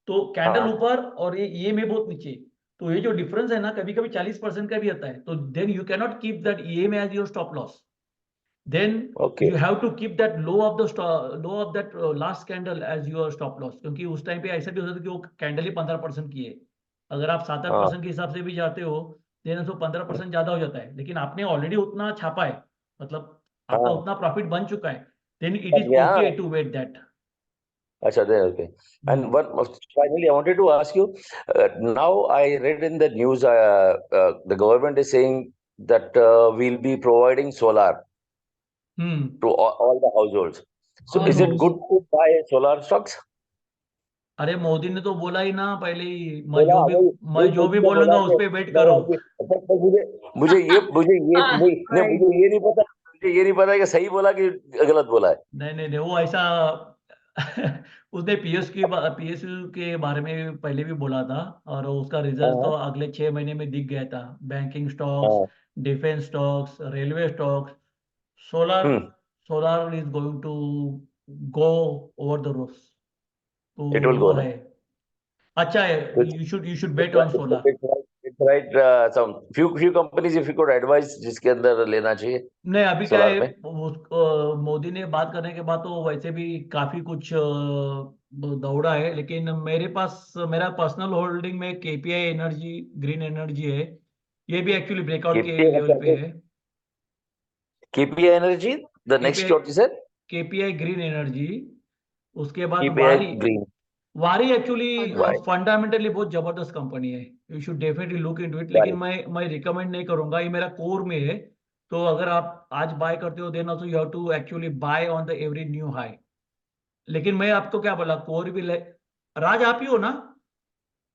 तो कैंडल हाँ, ऊपर और ये में बहुत नीचे, तो ये जो डिफरेंस है ना कभी कभी 40% का भी आता है। तो then you cannot keep that ये में as your stop loss, then okay, you have to keep that low of that last candle as your stop loss, क्योंकि उस टाइम पे ऐसा भी हो सकता है कि वो कैंडल ही 15% की है। अगर आप 7-8% हाँ, के हिसाब से भी जाते हो देन तो 15% ज्यादा हो जाता है, लेकिन आपने ऑलरेडी उतना छापा है, मतलब आपका हाँ, उतना प्रॉफिट बन चुका है, देन इट बन इज गया, ओके हाँ। To wait that. अच्छा, then okay. And one finally, I wanted to ask you. Now, I read in the news, the government is saying that we'll be providing solar hmm. to all the households. So, all is it house. good to buy solar stocks? अरे मोदी ने तो बोला ही ना पहले ही, बोला, वही वही मैं जो भी मोदी ने बोला बोलूंगा उस कि पर वेट करो। बोला कि अच्छा, तो मुझे ये हाँ, नहीं नहीं राइट। मुझे ये नहीं पता कि सही बोला कि गलत बोला है। नहीं नहीं नहीं, वो ऐसा उसने पीएसयू के बारे में पहले भी बोला था, और उसका रिजल्ट तो हाँ, अगले 6 महीने में दिख गया था। बैंकिंग स्टॉक्स, हाँ, defence stocks, railway stocks, solar Hmm. solar is going to go over the roofs. तो It will वो go, no? है, अच्छा है, It's, you should bet on solar. it's right. Some few companies, if you could advise, जिसके अंदर लेना चाहिए नहीं अभी क्या सोलार है, में. मोदी ने बात करने के बाद तो वैसे भी काफी कुछ दौड़ा है, लेकिन मेरे पास मेरा पर्सनल होल्डिंग में केपीआई एनर्जी, ग्रीन एनर्जी है, ये भी एक्चुअली ब्रेकआउट के लेवल पे है। KPI Energy, the next KPI what you said? KPI green energy, उसके बाद KPI Green. वारी एक्चुअली Why? फंडामेंटली बहुत जबरदस्त कंपनी है, you should definitely look into it, लेकिन मैं रिकमेंड नहीं करूंगा, ये मेरा कोर में है। तो अगर आप आज बाय करते हो then also you have to actually buy on the every new high. लेकिन मैं आपको क्या बोला, कोर भी ले, राज आप ही हो ना?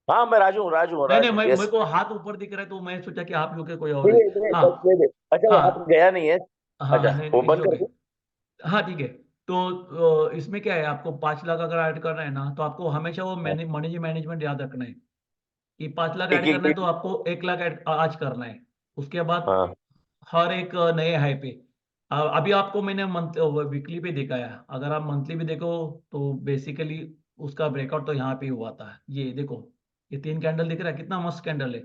हाँ, मैं राजू हूँ, नहीं राजू. मैं Yes. मेरे को हाथ ऊपर दिख रहा है तो मैं सोचा कि आप ही हो के कोई और दे है। दे हाँ दे दे. अच्छा, वो हाथ हाँ गया नहीं है. हाँ, अच्छा, नहीं वो नहीं बंद इट्स कर ओके। दो. हाँ ठीक है। तो इसमें क्या है, आपको 5 लाख अगर ऐड करना है ना, तो आपको हमेशा वो मनी मैनेजमेंट याद रखना है कि 5 लाख एक ऐड एक करना है तो आपको 1 लाख आज करना है, उसके बाद हाँ. हर एक नए हाई पे। अभी आपको मैंने मंथ वीकली पे दिखाया, अगर आप मंथली भी देखो तो बेसिकली उसका ब्रेकआउट तो यहाँ पे ही हुआ था। ये देखो, ये 3 कैंडल दिख रहा है, कितना मस्त कैंडल है।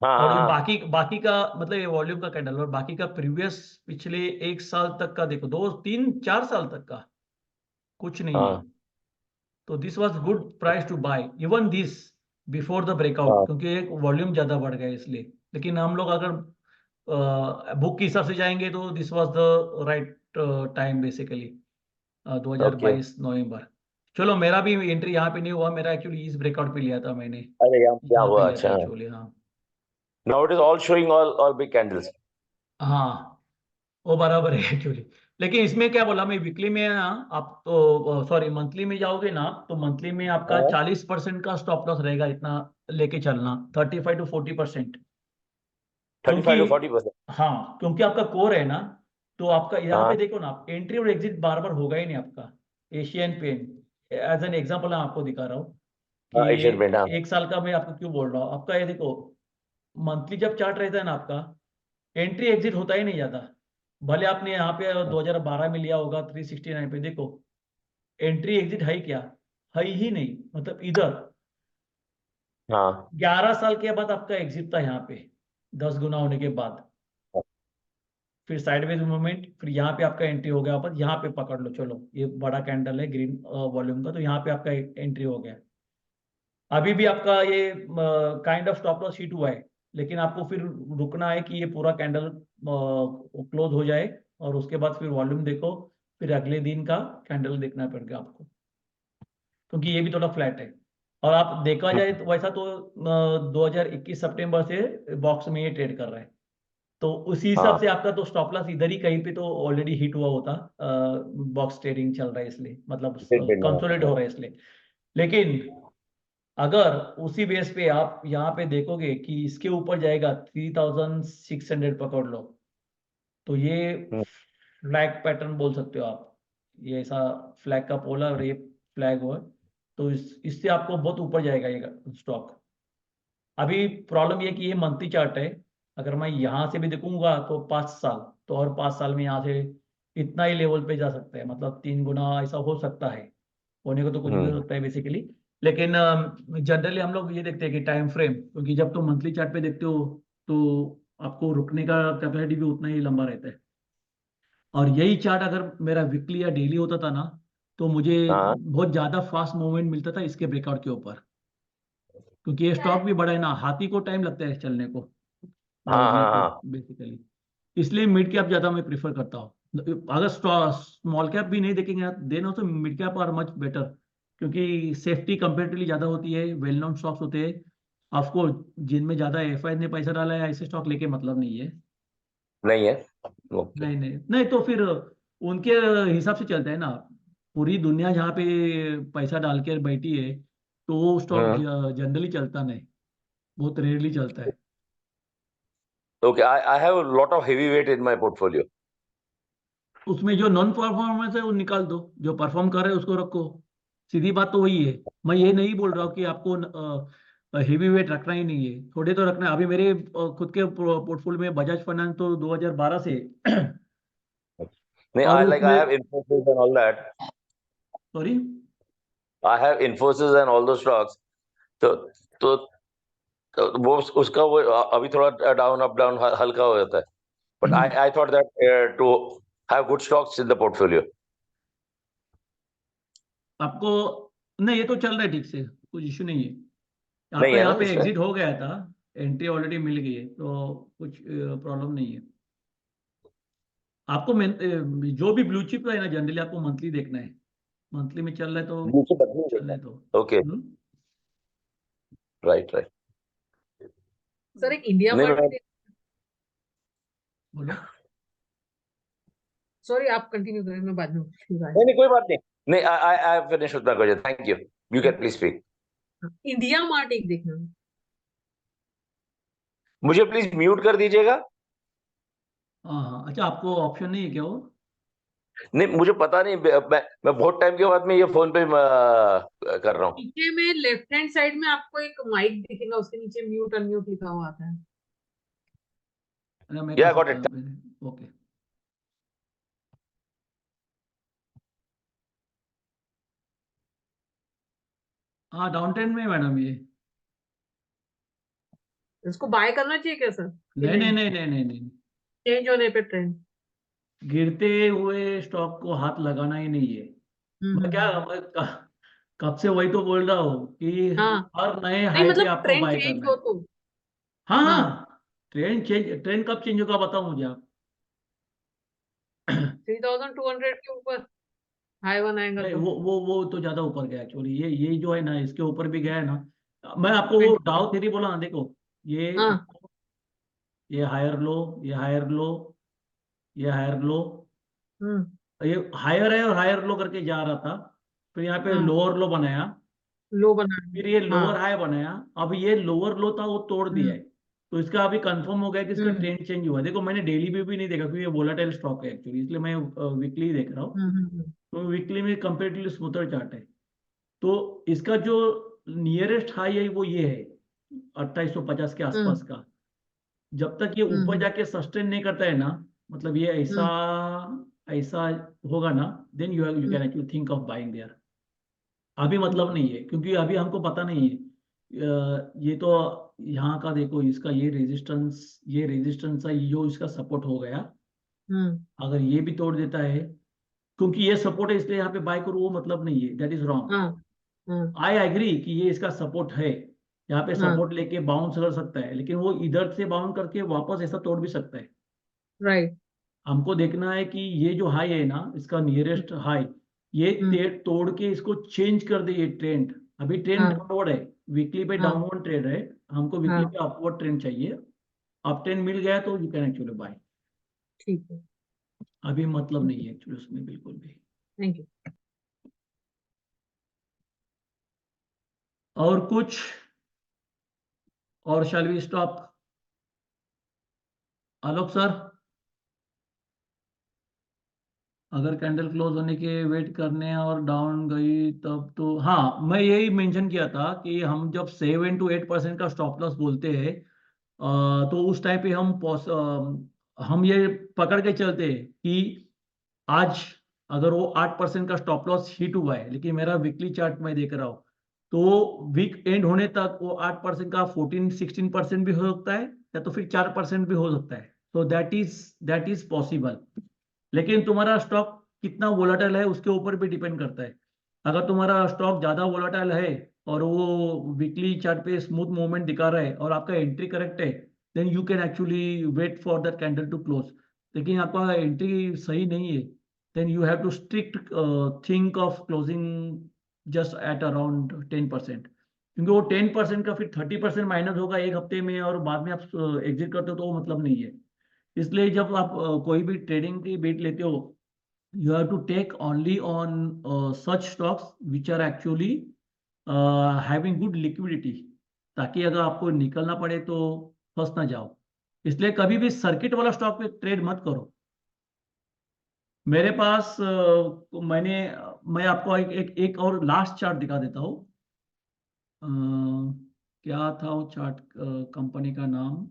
हाँ और ये हाँ. बाकी का मतलब ये वॉल्यूम का कैंडल, और बाकी का प्रीवियस पिछले 1 साल तक का देखो, 2 3 4 साल तक का कुछ नहीं है। हाँ तो this was good price to buy even this before the breakout, हाँ. क्योंकि एक वॉल्यूम ज्यादा बढ़ गया है इसलिए। लेकिन हम लोग अगर बुक के हिसाब से जाएंगे तो this was the right time basically, okay. 2022 नवंबर। चलो मेरा भी एंट्री यहाँ पे नहीं हुआ, मेरा एक्चुअली इस ब्रेकआउट पे लिया था मैंने, अरे यहाँ क्या यहाँ पे हुआ? लिया था अच्छा. एक्चुअली। हाँ now it is all showing all big candles. हाँ वो बराबर है एक्चुअली। लेकिन इसमें क्या बोला मैं, वीकली में ना आप तो सॉरी मंथली में जाओगे ना, तो मंथली में आपका 40% का स्टॉप लॉस रहेगा, इतना लेके चलना, 35 to 40%। 35 to क्योंकि 40%. हाँ, क्योंकि आपका कोर है ना, तो आपका यहाँ पे हाँ देखो ना, एंट्री और एग्जिट बार बार होगा ही नहीं आपका। Asian Paint as an example मैं आपको दिखा रहा हूँ कि हाँ, एशियन पेंट. हाँ 1 साल का मैं आपको क्यों बोल रहा हूँ। आपका ये देखो, मंथली जब चार्ट रहता है ना आपका, एंट्री एग्जिट होता ही नहीं जाता। भले आपने यहाँ पे 2012 में लिया होगा 369 पे, देखो एंट्री एग्जिट है क्या, है ही नहीं, मतलब इधर हाँ. 11 साल के बाद आपका एग्जिट था यहाँ पे, 10 गुना होने के बाद, फिर साइडवेज मूवमेंट, फिर यहाँ पे आपका एंट्री हो गया वापस, यहाँ पे पकड़ लो, चलो ये बड़ा कैंडल है ग्रीन वॉल्यूम का, तो यहाँ पे आपका एंट्री हो गया। अभी भी आपका ये kind of stop loss hit हुआ है, लेकिन आपको फिर रुकना है कि ये पूरा कैंडल क्लोज हो जाए, और उसके बाद फिर वॉल्यूम देखो, फिर अगले दिन का कैंडल देखना पड़ेगा आपको, क्योंकि ये भी थोड़ा फ्लैट है। और आप देखा जाए तो वैसा तो 2021 सितंबर से बॉक्स में ये ट्रेड कर रहा है, तो उसी हिसाब हाँ. से आपका तो स्टॉप लॉस इधर ही कहीं पे तो ऑलरेडी हिट हुआ होता, बॉक्स ट्रेडिंग चल रहा है इसलिए, मतलब एशियन पेंट में. कंसोलिडेट हो रहा है इसलिए। लेकिन अगर उसी बेस पे आप यहाँ पे देखोगे कि इसके ऊपर जाएगा 3600 पकड़ लो, तो ये हम्म. फ्लैग पैटर्न बोल सकते हो आप, ये ऐसा फ्लैग का पोलर ये फ्लैग हो, तो इससे आपको बहुत ऊपर जाएगा ये स्टॉक। अभी प्रॉब्लम ये कि ये मंथली चार्ट है, अगर मैं यहाँ से भी देखूंगा तो 5 साल, तो और 5 साल में यहाँ से इतना ही लेवल पे जा सकता है, मतलब 3 गुना ऐसा हो सकता है, होने को तो कुछ भी हो सकता है बेसिकली। लेकिन जनरली हम लोग ये देखते हैं कि टाइम फ्रेम, क्योंकि जब तुम मंथली चार्ट पे देखते हो तो आपको रुकने का कैपेसिटी भी उतना ही लंबा रहता है। और यही चार्ट अगर मेरा वीकली या डेली होता था ना, तो मुझे हाँ बहुत ज्यादा फास्ट मूवमेंट मिलता था इसके ब्रेकआउट के ऊपर, क्योंकि ये स्टॉक भी बड़ा है ना, हाथी को टाइम लगता है चलने को, हाँ दौड़ने हाँ को हाँ. बेसिकली। इसलिए मिड कैप ज्यादा मैं प्रीफर करता हूँ। अगर स्मॉल कैप भी नहीं देखेंगे then also mid cap are much better, क्योंकि सेफ्टी कंपेरेटिवली ज्यादा होती है, वेल नोन स्टॉक्स होते हैं। आपको जिनमें ज्यादा एफआई ने पैसा डाला है ऐसे स्टॉक लेके मतलब नहीं है। नहीं है. ओके. नहीं नहीं नहीं, तो फिर उनके हिसाब से चलता है ना, पूरी दुनिया जहाँ पे पैसा डाल के बैठी है, तो वो स्टॉक हम्म. जनरली चलता नहीं, बहुत रेयरली चलता है। Okay. I have a lot of heavy weight in my portfolio. उसमें जो नॉन परफॉर्मेंस है वो निकाल दो, जो परफॉर्म कर रहे हैं उसको रखो, सीधी बात तो वही है। मैं ये नहीं बोल रहा हूँ कि आपको हेवी वेट रखना ही नहीं है, थोड़े तो रखना है। अभी मेरे खुद के पोर्टफोलियो में बजाज फाइनेंस तो 2012 से नहीं, और I उसमें have Infosys and all that. Sorry I have Infosys and all those stocks. तो तो, तो वो उसका वो अभी थोड़ा डाउन अप डाउन हल्का हो जाता है. But I thought that to have good stocks in the portfolio. आपको नहीं, ये तो चल रहा है ठीक से, कुछ इश्यू नहीं है. नहीं आपका है यहाँ ना पे इसमें? एग्जिट हो गया था, एंट्री ऑलरेडी मिल गई है, तो कुछ प्रॉब्लम नहीं है. आपको जो भी ब्लू चिप है ना, जनरली आपको मंथली देखना है. मंथली में चल रहा है तो नीचे बदली चल रहा है तो. Okay, right. सर एक इंडिया नहीं, मार्ट, बोलो. सॉरी आप कंटिन्यू करें, मैं बाद में पूछूंगा. नहीं, कोई बात नहीं. नहीं, I finished with my question. Thank you. You can please speak. India mart एक देखना. मुझे प्लीज म्यूट कर दीजिएगा. हाँ, अच्छा, आपको ऑप्शन नहीं है क्या वो? नहीं, मुझे पता नहीं. मैं बहुत टाइम के बाद में ये फोन पे कर रहा हूँ. नीचे में लेफ्ट हैंड साइड में आपको एक माइक दिखेगा, उसके नीचे म्यूट अनम्यूट लिखा हुआ आता है. मैं Yeah, कर got सकता हूँ. ओके. हाँ, डाउन ट्रेंड में है मैडम ये. इसको बाय करना चाहिए क्या सर? नहीं. चेंज होने पे ट्रेंड. गिरते हुए स्टॉक को हाथ लगाना ही नहीं है. मैं कब से वही तो बोल रहा हूँ कि हाँ. हर नए नहीं हाई पे मतलब आपको ट्रेंड बाय चेंज करना हो है. तो. हाँ, ट्रेंड कब चेंज होगा बताओ मुझे आप. 3200 के ऊपर हाई बनाएगा नहीं, तो. वो तो ज्यादा ऊपर गया एक्चुअली. ये जो है ना, इसके ऊपर भी गया है ना. मैं आपको वो 20. डाउ थ्योरी बोला ना, देखो. ये हाँ. ये हायर लो, ये हायर लो, ये हायर लो. ये हायर है और हायर लो करके जा रहा था. फिर यहाँ पे हाँ. लोअर लो बनाया. लो बना. फिर ये लोअर हाँ. हाई बनाया. अब ये लोअर लो था, वो तोड़ दिया है. तो इसका अभी कंफर्म हो गया कि इसका हम्म. ट्रेंड चेंज हुआ है. देखो, मैंने डेली व्यू भी नहीं देखा क्योंकि ये वोलेटाइल स्टॉक है एक्चुअली, इसलिए मैं वीकली देख रहा हूँ. हम्म. तो वीकली में कंपेरेटिवली स्मूथर चार्ट है. तो इसका जो नियरेस्ट हाई है वो ये है, 2850 के आसपास का. जब तक ये ऊपर जाके सस्टेन नहीं करता है ना, मतलब ये ऐसा ऐसा होगा ना, then you can actually think of buying there. अभी मतलब नहीं है क्योंकि अभी हमको पता नहीं है. ये तो यहाँ का देखो, इसका ये रेजिस्टेंस है, जो इसका सपोर्ट हो गया. अगर ये भी तोड़ देता है, क्योंकि ये सपोर्ट है इसलिए यहाँ पे बाय करो, वो मतलब नहीं है. That is wrong. हाँ. आई एग्री कि ये इसका सपोर्ट है, यहाँ पे सपोर्ट लेके बाउंस कर सकता है, लेकिन वो इधर से बाउंस करके वापस ऐसा तोड़ भी सकता है. राइट. हमको देखना है कि ये जो हाई है ना, इसका नियरेस्ट हाई, ये तोड़ के इसको चेंज कर दे. ये ट्रेंड अभी ट्रेंड डाउनवर्ड है, वीकली पे डाउनवर्ड ट्रेंड है. हमको वीकली पे अपवर्ड ट्रेंड चाहिए. अप ट्रेंड मिल गया तो यू कैन एक्चुअली बाय. ठीक है. अभी मतलब नहीं है एक्चुअली उसमें बिल्कुल भी. Thank you. और कुछ, और shall we stop? Alok sir, अगर कैंडल क्लोज होने के वेट करने और डाउन गई तब तो, हाँ, मैं यही मेंशन किया था कि हम जब 7 to 8% का स्टॉप लॉस बोलते हैं, तो उस टाइम पे हम ये पकड़ के चलते हैं कि आज अगर वो 8% का स्टॉप लॉस हिट हुआ है, लेकिन मेरा वीकली चार्ट मैं देख रहा हूँ, तो वीक एंड होने तक वो 8% का 14-16% भी हो सकता है, या तो फिर 4% भी हो सकता है. तो दैट इज पॉसिबल. लेकिन तुम्हारा स्टॉक कितना वोलाटाइल है उसके ऊपर भी डिपेंड करता है. अगर तुम्हारा स्टॉक ज्यादा वोलाटाइल है और वो वीकली चार्ट पे स्मूथ मूवमेंट दिखा रहा है और आपका एंट्री करेक्ट है, then you can actually wait for that candle to close. लेकिन आपका एंट्री सही नहीं है, then you have to strict think of closing just at around 10%. क्योंकि वो 10% का फिर 30% माइनस होगा एक हफ्ते में, और बाद में आप एग्जिट करते हो तो वो मतलब नहीं है. इसलिए जब आप कोई भी ट्रेडिंग की बेट लेते हो, you have to take only on such stocks which are actually having good liquidity, ताकि अगर आपको निकलना पड़े तो फंस ना जाओ. इसलिए कभी भी सर्किट वाला स्टॉक पे ट्रेड मत करो. मेरे पास मैं आपको एक और लास्ट चार्ट दिखा देता हूँ. क्या था वो चार्ट, कंपनी का नाम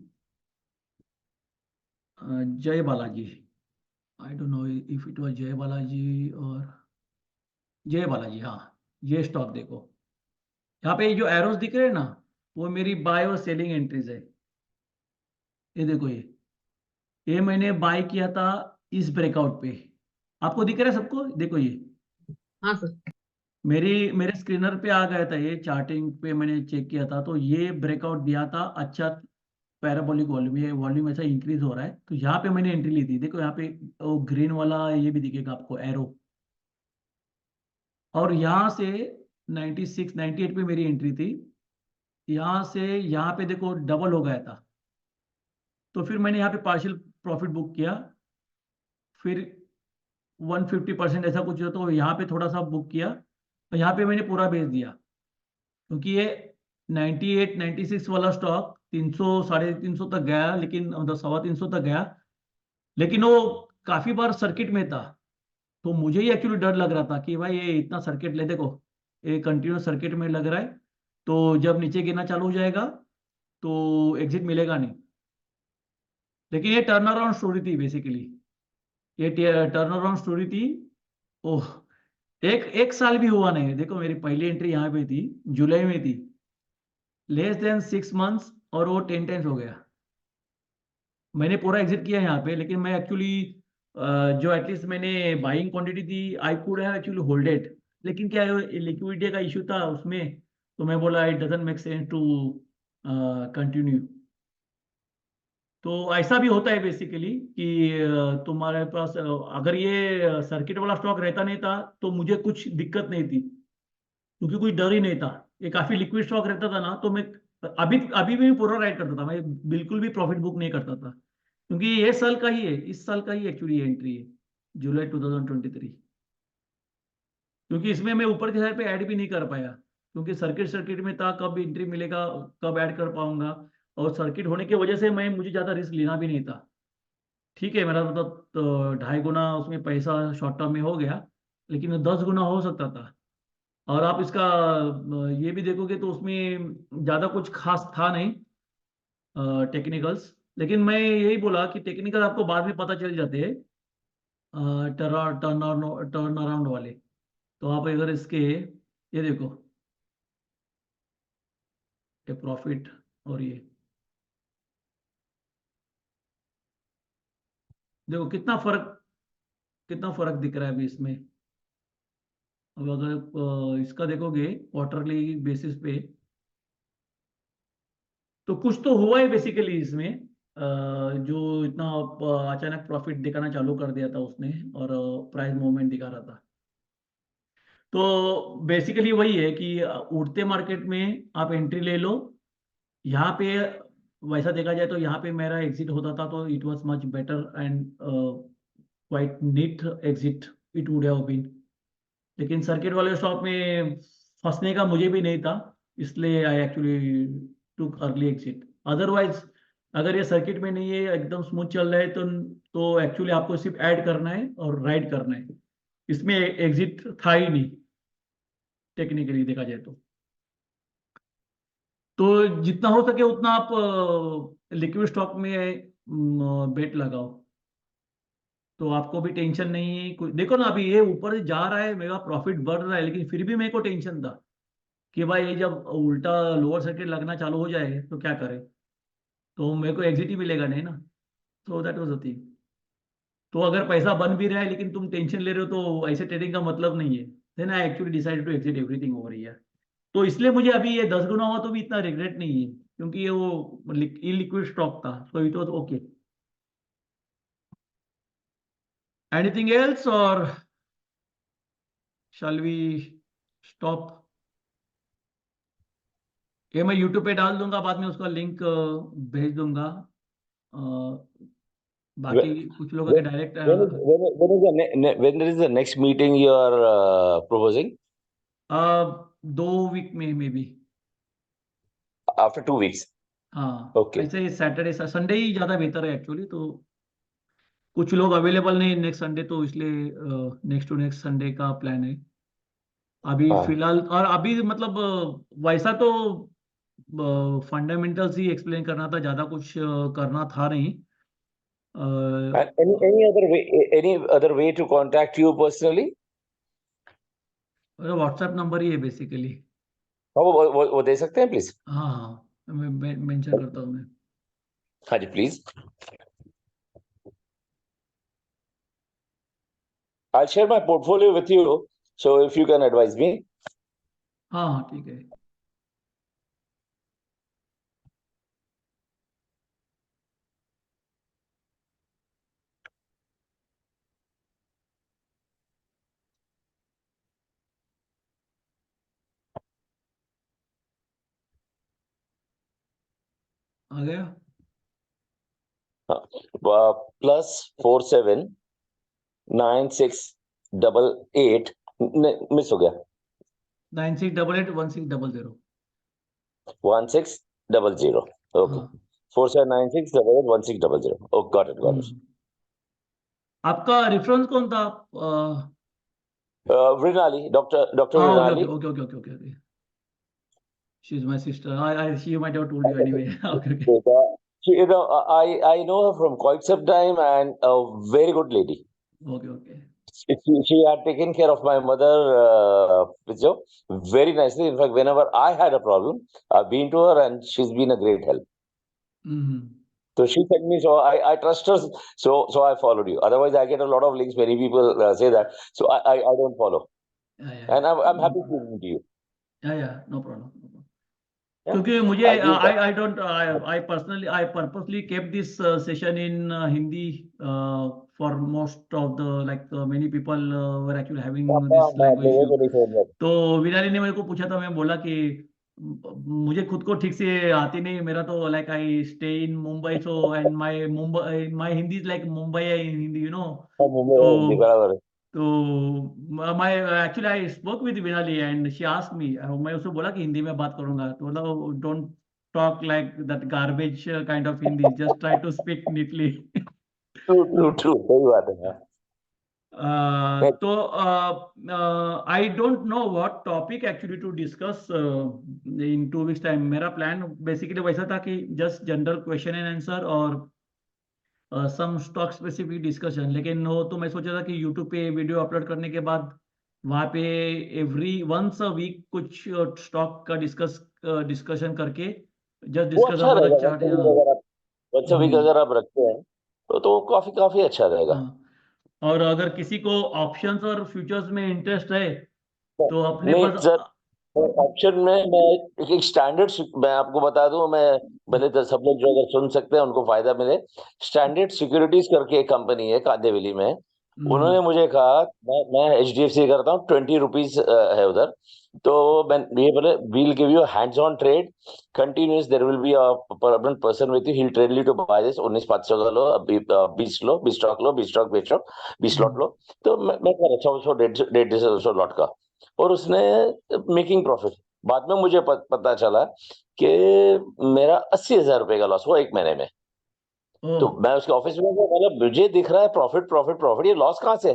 जय बालाजी. आई don't know if it was जय बालाजी और जय बालाजी, हाँ ये स्टॉक देखो, यहाँ पे जो एरोस दिख रहे हैं ना, वो मेरी बाय और सेलिंग एंट्रीज है। ये देखो, ये मैंने बाय किया था इस ब्रेकआउट पे, आपको दिख रहा है सबको, देखो ये हाँ सर। मेरे स्क्रीनर पे आ गया था, ये चार्टिंग पे मैंने चेक किया था, तो ये ब्रेकआउट दिया था अच्छा पैराबोलिक वॉल्यूम, ये वॉल्यूम ऐसा इंक्रीज हो रहा है, तो यहाँ पे मैंने एंट्री ली थी। देखो यहाँ पे वो ग्रीन वाला ये भी दिखेगा आपको एरो, और यहाँ से 96 98 पे मेरी एंट्री थी, यहाँ से यहाँ पे देखो डबल हो गया था, तो फिर मैंने यहाँ पे पार्शियल प्रॉफिट बुक किया, फिर 150% ऐसा कुछ हो, तो यहाँ पे थोड़ा सा बुक किया, और यहाँ पे मैंने पूरा बेच दिया, क्योंकि ये 98 96 वाला स्टॉक 300 350 तक गया, लेकिन मतलब 325 तक गया, लेकिन वो काफी बार सर्किट में था, तो मुझे ही एक्चुअली डर लग रहा था कि भाई ये इतना सर्किट ले, देखो ये कंटिन्यूस सर्किट में लग रहा है, तो जब नीचे गिरना चालू हो जाएगा तो एग्जिट मिलेगा नहीं। लेकिन ये टर्न अराउंड स्टोरी थी बेसिकली, ये टर्न अराउंड स्टोरी थी। ओह, एक साल भी हुआ नहीं, देखो मेरी पहली एंट्री यहाँ पे थी, जुलाई में थी, लेस देन 6 मंथ्स, और वो 10 टाइम्स हो गया। मैंने पूरा एग्जिट किया यहाँ पे, लेकिन मैं एक्चुअली जो एटलीस्ट मैंने बाइंग क्वांटिटी थी, I could have actually holded, लेकिन क्या है लिक्विडिटी का इशू था उसमें, तो मैं बोला it doesn't make sense to continue. तो ऐसा भी होता है बेसिकली कि तुम्हारे पास अगर ये सर्किट वाला स्टॉक रहता नहीं था तो मुझे कुछ दिक्कत नहीं थी, क्योंकि कोई डर ही नहीं था, ये काफी लिक्विड स्टॉक रहता था ना, तो मैं अभी अभी भी पूरा राइड करता था, मैं बिल्कुल भी प्रॉफिट बुक नहीं करता था, क्योंकि ये साल का ही है, इस साल का ही एक्चुअली एंट्री है, जुलाई 2023, क्योंकि इसमें मैं ऊपर के साइड पे ऐड भी नहीं कर पाया, क्योंकि सर्किट में था, कब एंट्री मिलेगा, कब ऐड कर पाऊंगा, और सर्किट होने की वजह से मुझे ज्यादा रिस्क लेना भी नहीं था। ठीक है, मेरा मतलब तो 2.5 गुना उसमें पैसा शॉर्ट टर्म में हो गया, लेकिन 10 गुना हो सकता था। और आप इसका ये भी देखोगे तो उसमें ज्यादा कुछ खास था नहीं टेक्निकल्स, लेकिन मैं यही बोला कि टेक्निकल आपको बाद में पता चल जाते हैं टर्न अराउंड वाले, तो आप अगर इसके ये देखो, ये प्रॉफिट, और ये देखो कितना फर्क दिख रहा है अभी इसमें। अब अगर इसका देखोगे क्वार्टरली बेसिस पे, तो कुछ तो हुआ है बेसिकली इसमें, जो इतना अचानक प्रॉफिट दिखाना चालू कर दिया था उसने, और प्राइस मूवमेंट दिखा रहा था। तो बेसिकली वही है कि उठते मार्केट में आप एंट्री ले लो, यहाँ पे वैसा देखा जाए तो यहाँ पे मेरा एग्जिट होता था, तो it was much better and quite neat exit it would have been, लेकिन सर्किट वाले स्टॉक में फंसने का मुझे भी नहीं था, इसलिए I actually took early exit. Otherwise अगर ये सर्किट में नहीं है, एकदम स्मूथ चल रहा है, तो एक्चुअली आपको सिर्फ ऐड करना है और राइड करना है, इसमें एग्जिट था ही नहीं टेक्निकली देखा जाए तो जितना हो सके उतना आप लिक्विड स्टॉक में बेट लगाओ, तो आपको भी टेंशन नहीं है। देखो ना, अभी ये ऊपर से जा रहा है, मेरा प्रॉफिट बढ़ रहा है, लेकिन फिर भी मेरे को टेंशन था कि भाई ये जब उल्टा लोअर सर्किट लगना चालू हो जाए तो क्या करें, तो मेरे को एग्जिट ही मिलेगा नहीं ना, तो दैट वाज द थिंग। तो अगर पैसा बन भी रहा है लेकिन तुम टेंशन ले रहे हो, तो ऐसे ट्रेडिंग का मतलब नहीं है। Then I actually decided to exit everything over here, तो इसलिए मुझे अभी ये 10 गुना हुआ तो भी इतना रिग्रेट नहीं है, क्योंकि ये वो इलिक्विड स्टॉक था, so it was okay. Anything else or shall we stop? ये मैं YouTube पे डाल दूंगा, बाद में उसका लिंक भेज दूंगा। बाकी कुछ लोगों के direct when is the next meeting you are proposing? 2 week में मे बी, After 2 weeks. हाँ Okay. ऐसे सैटरडे संडे ही ज्यादा बेहतर है एक्चुअली, तो कुछ लोग अवेलेबल नहीं नेक्स्ट संडे, तो इसलिए नेक्स्ट टू नेक्स्ट संडे का प्लान है अभी हाँ। फिलहाल। और अभी मतलब वैसा तो फंडामेंटल्स ही एक्सप्लेन करना था, ज्यादा कुछ करना था नहीं, And any other way to contact you personally? WhatsApp number ही है बेसिकली। हाँ, वो दे सकते हैं प्लीज? हाँ हाँ, मैं मेंशन करता हूँ मैं। हाँ जी please. I'll share my portfolio with you, so if you can advise me. हाँ हाँ ठीक है। आ गया? +479688 मिस हो गया। 96881600। 1600। Okay. हाँ। 4796881600. Oh, got it. आपका रेफरेंस कौन था? Vrinali, Dr. Okay Vrinali. Okay okay okay okay okay. She is my sister. I she might have told you anyway. Okay okay I know her from quite some time, and a very good lady. Okay okay. She had taken care of my mother, Vijay, very nicely. In fact, whenever I had a problem, I've been to her, and she's been a great help. So she sent me, so I trust her, so I followed you. Otherwise, I get a lot of links. Many people say that, so I don't follow, and I'm happy speaking to you. No problem. Yeah? क्योंकि मुझे I give that. I don't I personally I purposely kept this session in Hindi for most of the like many people were actually having this language लोगों issue. को नहीं समझ में। तो विनाली ने मेरे को पूछा था, मैं बोला कि मुझे खुद को ठीक से आती नहीं, मेरा तो like I stay in Mumbai, so and my Hindi is like Mumbai Hindi, you know. हाँ, मुंबई में हिंदी बराबर है। तो मैं actually I spoke with Vinali and she asked me, मैं उससे बोला कि हिंदी में बात करूंगा, तो मतलब don't talk like that garbage kind of Hindi, just try to speak neatly. True सही बात है। तो I don't know what topic actually to discuss in 2 weeks time. मेरा प्लान बेसिकली वैसा था कि just general question and answer और some stock specific discussion, लेकिन वो तो मैं सोचा था कि यूट्यूब पे वीडियो अपलोड करने के बाद वहाँ पे एवरी वंस अ वीक कुछ स्टॉक का डिस्कशन करके जस्ट वो डिस्कस अच्छा अबाउट द रहेगा। चार्ट। वंस अ वीक अगर आप रखते हैं तो काफी अच्छा रहेगा। और अगर किसी को ऑप्शंस और फ्यूचर्स में इंटरेस्ट है तो अपने नहीं पास सर, ऑप्शन में मैं एक स्टैंडर्ड मैं आपको बता दूं, मैं भले तो सब लोग जो अगर सुन सकते हैं उनको फायदा मिले। स्टैंडर्ड सिक्योरिटीज करके एक कंपनी है कांदिवली में, उन्होंने मुझे कहा, मैं HDFC करता हूँ, 20 रुपीज है उधर, तो मैं ये बोले we'll give you a hands on trade continuous, there will be a permanent person with you, he'll train you to buy this 19,500 का लो, 20 लो, 20 स्टॉक लो, 20 स्टॉक बेचो, 20 लॉट लो। तो मैं कर अच्छा 150 लॉट का, और उसने मेकिंग प्रॉफिट। बाद में मुझे पता चला कि मेरा 80,000 रुपए का लॉस हुआ 1 महीने में। तो मैं उसके ऑफिस में गया, बोला मुझे दिख रहा है प्रॉफिट, ये लॉस कहाँ से?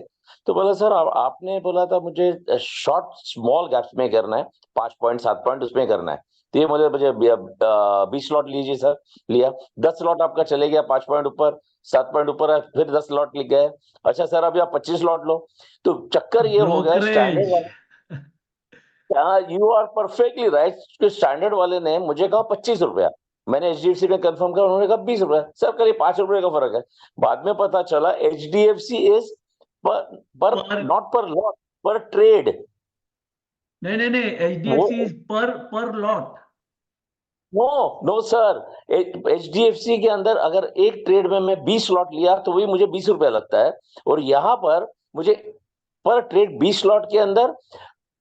तो बोला सर आपने बोला था मुझे शॉर्ट स्मॉल गैप्स में करना है, 5 पॉइंट 7 पॉइंट उसमें करना है। तो ये मुझे 20 लॉट लीजिए सर, लिया। 10 लॉट आपका चले गया 5 पॉइंट ऊपर, 7 पॉइंट ऊपर है, फिर 10 लॉट लिख गए। अच्छा सर अभी आप 25 लॉट लो। तो चक्कर ये हो गया स्टैंडर्ड वाले, you are perfectly right, standard वाले ने मुझे कहा 25 रुपया, मैंने HDFC में कंफर्म किया, उन्होंने कहा 20 रुपया। सर करीब 5 रुपए का फर्क है। बाद में पता चला HDFC इज पर नॉट पर लॉट, पर ट्रेड। नहीं HDFC इज पर लॉट। नो सर, HDFC के अंदर अगर एक ट्रेड में मैं 20 लॉट लिया तो वही मुझे 20 रुपया लगता है, और यहाँ पर मुझे पर ट्रेड 20 लॉट के अंदर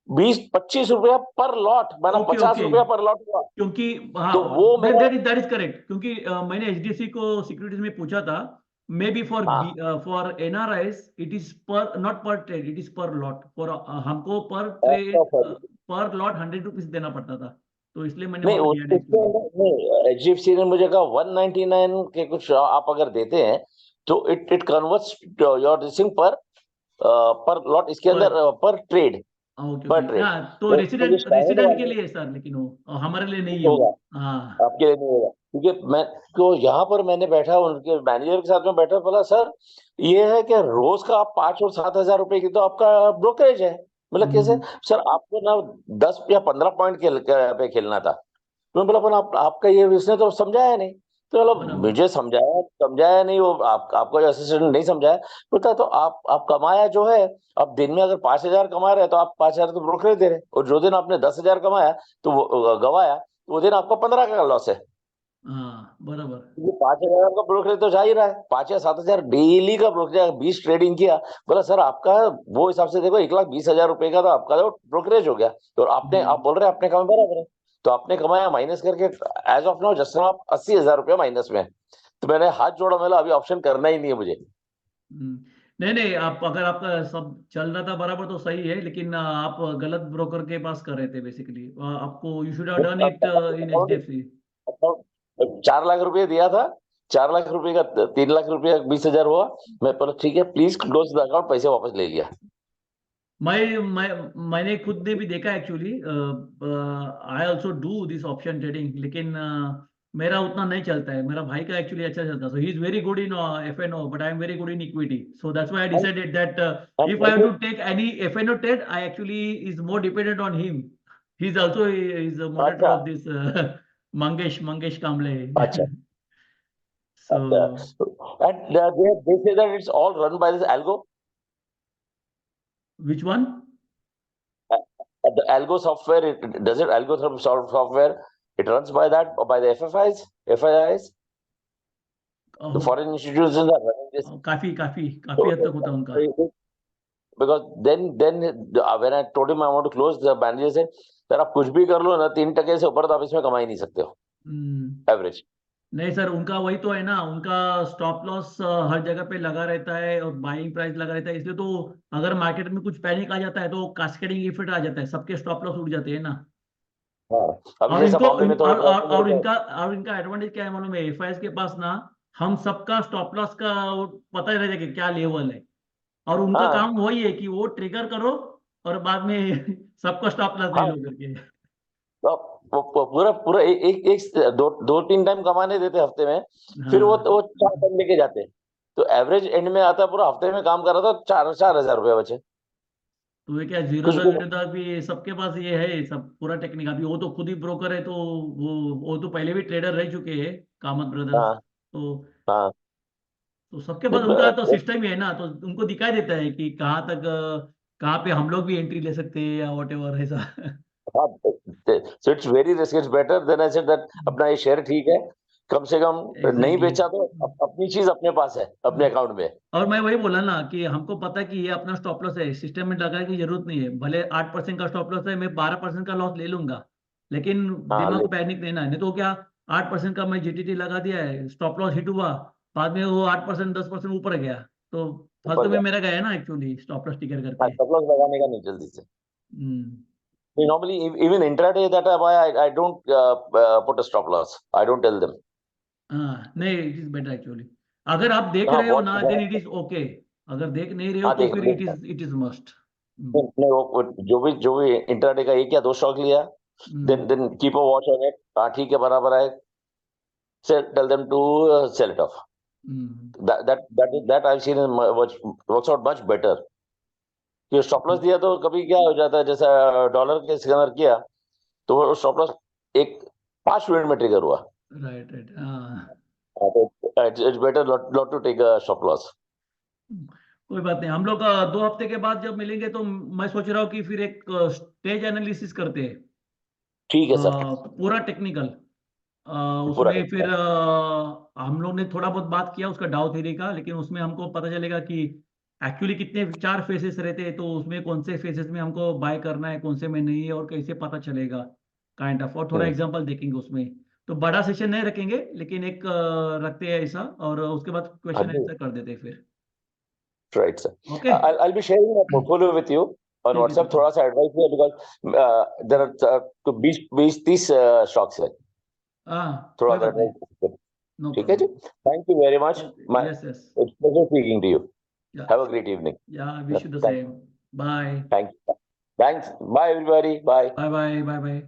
20-25 रुपया पर लॉट, माना 50 रुपया पर लॉट हुआ। क्योंकि हाँ, तो वो दैट इज करेक्ट, क्योंकि मैंने HDFC को सिक्योरिटीज में पूछा था, may be for NRIs it is पर नॉट पर ट्रेड, इट इज पर लॉट। फॉर हमको पर ट्रेड पर लॉट 100 रुपीज देना पड़ता था, तो इसलिए मैंने वहां पे दिया। HDFC ने मुझे कहा 199 के कुछ आप अगर देते हैं तो इट कन्वर्ट्स योर दिसिंग पर लॉट, इसके अंदर पर ट्रेड। तो रेसिडेंट के लिए सर, लेकिन वो हमारे लिए नहीं होगा। आपके लिए नहीं होगा। क्योंकि मैं तो यहाँ पर मैंने बैठा, उनके मैनेजर के साथ में बैठा, बोला सर ये है कि रोज का आप 5 और 7 हजार रुपए की तो आपका ब्रोकरेज है। मतलब कैसे सर, आपको ना 10 या 15 पॉइंट पे खेलना था। तो मैं बोला पर आपका ये इसने तो समझाया नहीं। तो मतलब बराबर। मुझे समझाया नहीं, वो आपका जो असिस्टेंट नहीं समझाया। बोलता तो आप कमाया जो है, अब दिन में अगर 5 हजार कमा रहे हैं तो आप 5 हजार तो ब्रोकरेज दे रहे हैं, और जो दिन आपने 10 हजार कमाया तो वो गवाया, वो दिन आपका 15 का लॉस है। हाँ बराबर। क्योंकि 5 हजार का ब्रोकरेज तो जा ही रहा है, 5 या 7 हजार डेली का ब्रोकरेज, 20 ट्रेडिंग किया। बोला सर आपका वो हिसाब से देखो 1,20,000 रुपए का तो आपका तो ब्रोकरेज हो गया। तो आप बोल रहे हैं आपने कमाया बराबर है, तो आपने कमाया माइनस करके एज ऑफ नाउ जस्ट आप 80,000 रुपया माइनस में। तो मैंने हाथ जोड़ा, मैंने अभी ऑप्शन करना ही नहीं है मुझे। नहीं नहीं, आप अगर आपका सब चल रहा था बराबर तो सही है, लेकिन आप गलत ब्रोकर के पास कर रहे थे बेसिकली। आपको you should have done it in HDFC। 4 lakh रुपए दिया था, 4 लाख रुपए का 3 लाख रुपया 20,000 हुआ। मैं बोला ठीक है प्लीज क्लोज द अकाउंट, पैसे वापस ले लिया। मैंने खुद ने भी देखा actually. I also do this option trading, लेकिन मेरा उतना नहीं चलता है। मेरा भाई का एक्चुअली अच्छा चलता है, so he is very good in F&O, but I am very good in equity. So that's why I decided that if I have to take any F&O trade, I actually is more dependent on him. He's also is a moderator अच्छा of this Mangesh Kamble. अच्छा So अच्छा। And they say that it's all run by this algo. which one? The algo software, does it algo software, it runs by that or by the FIIs? The foreign institutions are running this. काफी हद तक होता है उनका। Because then when I told him I want to close, the manager said, sir आप कुछ भी कर लो ना, 3% से ऊपर तो आप इसमें कमा ही नहीं सकते हो एवरेज। नहीं सर, उनका वही तो है ना, उनका स्टॉप लॉस हर जगह पे लगा रहता है और बाइंग प्राइस लगा रहता है, इसलिए तो अगर मार्केट में कुछ पैनिक आ जाता है तो कास्केडिंग इफेक्ट आ जाता है, सबके स्टॉप लॉस उड़ जाते हैं ना। और इनको और इनका एडवांटेज क्या है मालूम है? FIs के पास ना हम सबका स्टॉप लॉस का पता रह जाएगा क्या लेवल है, और उनका काम वही है कि वो ट्रिगर करो और बाद में सबका स्टॉप लॉस ले लो करके। पूरा एक दो तीन टाइम कमाने देते हफ्ते में, फिर वो 4 टाइम लेके जाते। तो एवरेज एंड में आता पूरा हफ्ते में काम कर रहा था 4,000 रुपया बचे। तो ये क्या जीरो था भी सबके पास ये है सब पूरा टेक्निक। अभी वो तो खुद ही ब्रोकर है, तो वो तो पहले भी ट्रेडर रह चुके हैं, कामत ब्रदर्स। तो सबके पास उनका तो सिस्टम ही है ना, तो उनको दिखाई देता है कि कहाँ पे हम लोग भी एंट्री ले सकते हैं या व्हाटएवर ऐसा। So it's very risky. It's better than I said that अपना ये शेयर ठीक है, कम से कम नहीं बेचा तो अपनी चीज अपने पास है, अपने अकाउंट में। और मैं वही बोला ना कि हमको पता है कि ये अपना स्टॉप लॉस है, सिस्टम में लगाने की जरूरत नहीं है। भले 8% का स्टॉप लॉस है, मैं 12% का लॉस ले लूंगा, लेकिन दिमाग को पैनिक लेना है नहीं। तो क्या 8% का मैं GTT लगा दिया है, स्टॉप लॉस हिट हुआ, बाद में वो 8% 10% ऊपर गया, तो फालतू में मेरा गया ना एक्चुअली स्टॉप लॉस टिकर करके। स्टॉप लॉस लगाने का नहीं जल्दी से। Normally, even intraday, that why I don't put a stop loss. I don't tell them. नहीं, इट इज बेटर एक्चुअली। अगर आप देख रहे हो ना, देन इट इज ओके। अगर देख नहीं रहे हो तो फिर इट इज मस्ट। नहीं, वो जो भी इंट्राडे का 1 या 2 स्टॉक लिया, then keep a watch on it. ठीक है बराबर है, tell them to sell it off. That I've seen works out much better. कि स्टॉप लॉस दिया तो कभी क्या हो जाता है, जैसा डॉलर के स्कैनर किया तो वो स्टॉप लॉस 5 मिनट में ट्रिगर हुआ। Right. It's better not to take a stop loss. कोई बात नहीं, हम लोग 2 हफ्ते के बाद जब मिलेंगे तो मैं सोच रहा हूँ कि फिर एक स्टेज एनालिसिस करते हैं। ठीक है सर। पूरा टेक्निकल। उसमें फिर हम लोग ने थोड़ा बहुत बात किया उसका डाउ थ्योरी का, लेकिन उसमें हमको पता चलेगा कि एक्चुअली कितने 4 फेसेस रहते हैं, तो उसमें कौन से फेसेस में हमको बाय करना है, कौन से में नहीं है, और कैसे पता चलेगा काइंड ऑफ। और थोड़ा एग्जांपल देखेंगे उसमें। तो बड़ा सेशन नहीं रखेंगे, लेकिन एक रखते हैं ऐसा, और उसके बाद क्वेश्चन आंसर कर देते हैं फिर। Right sir. Okay, I'll be sharing my portfolio with you on WhatsApp. थोड़ा सा एडवाइस दिया because there are 20-30 स्टॉक्स है। थोड़ा सा ठीक है जी। Thank you very much. Yes. It's pleasure speaking to you. Yeah. Have a great evening. Yeah, I wish you the same. Bye. Thanks. Bye everybody. Bye. Bye.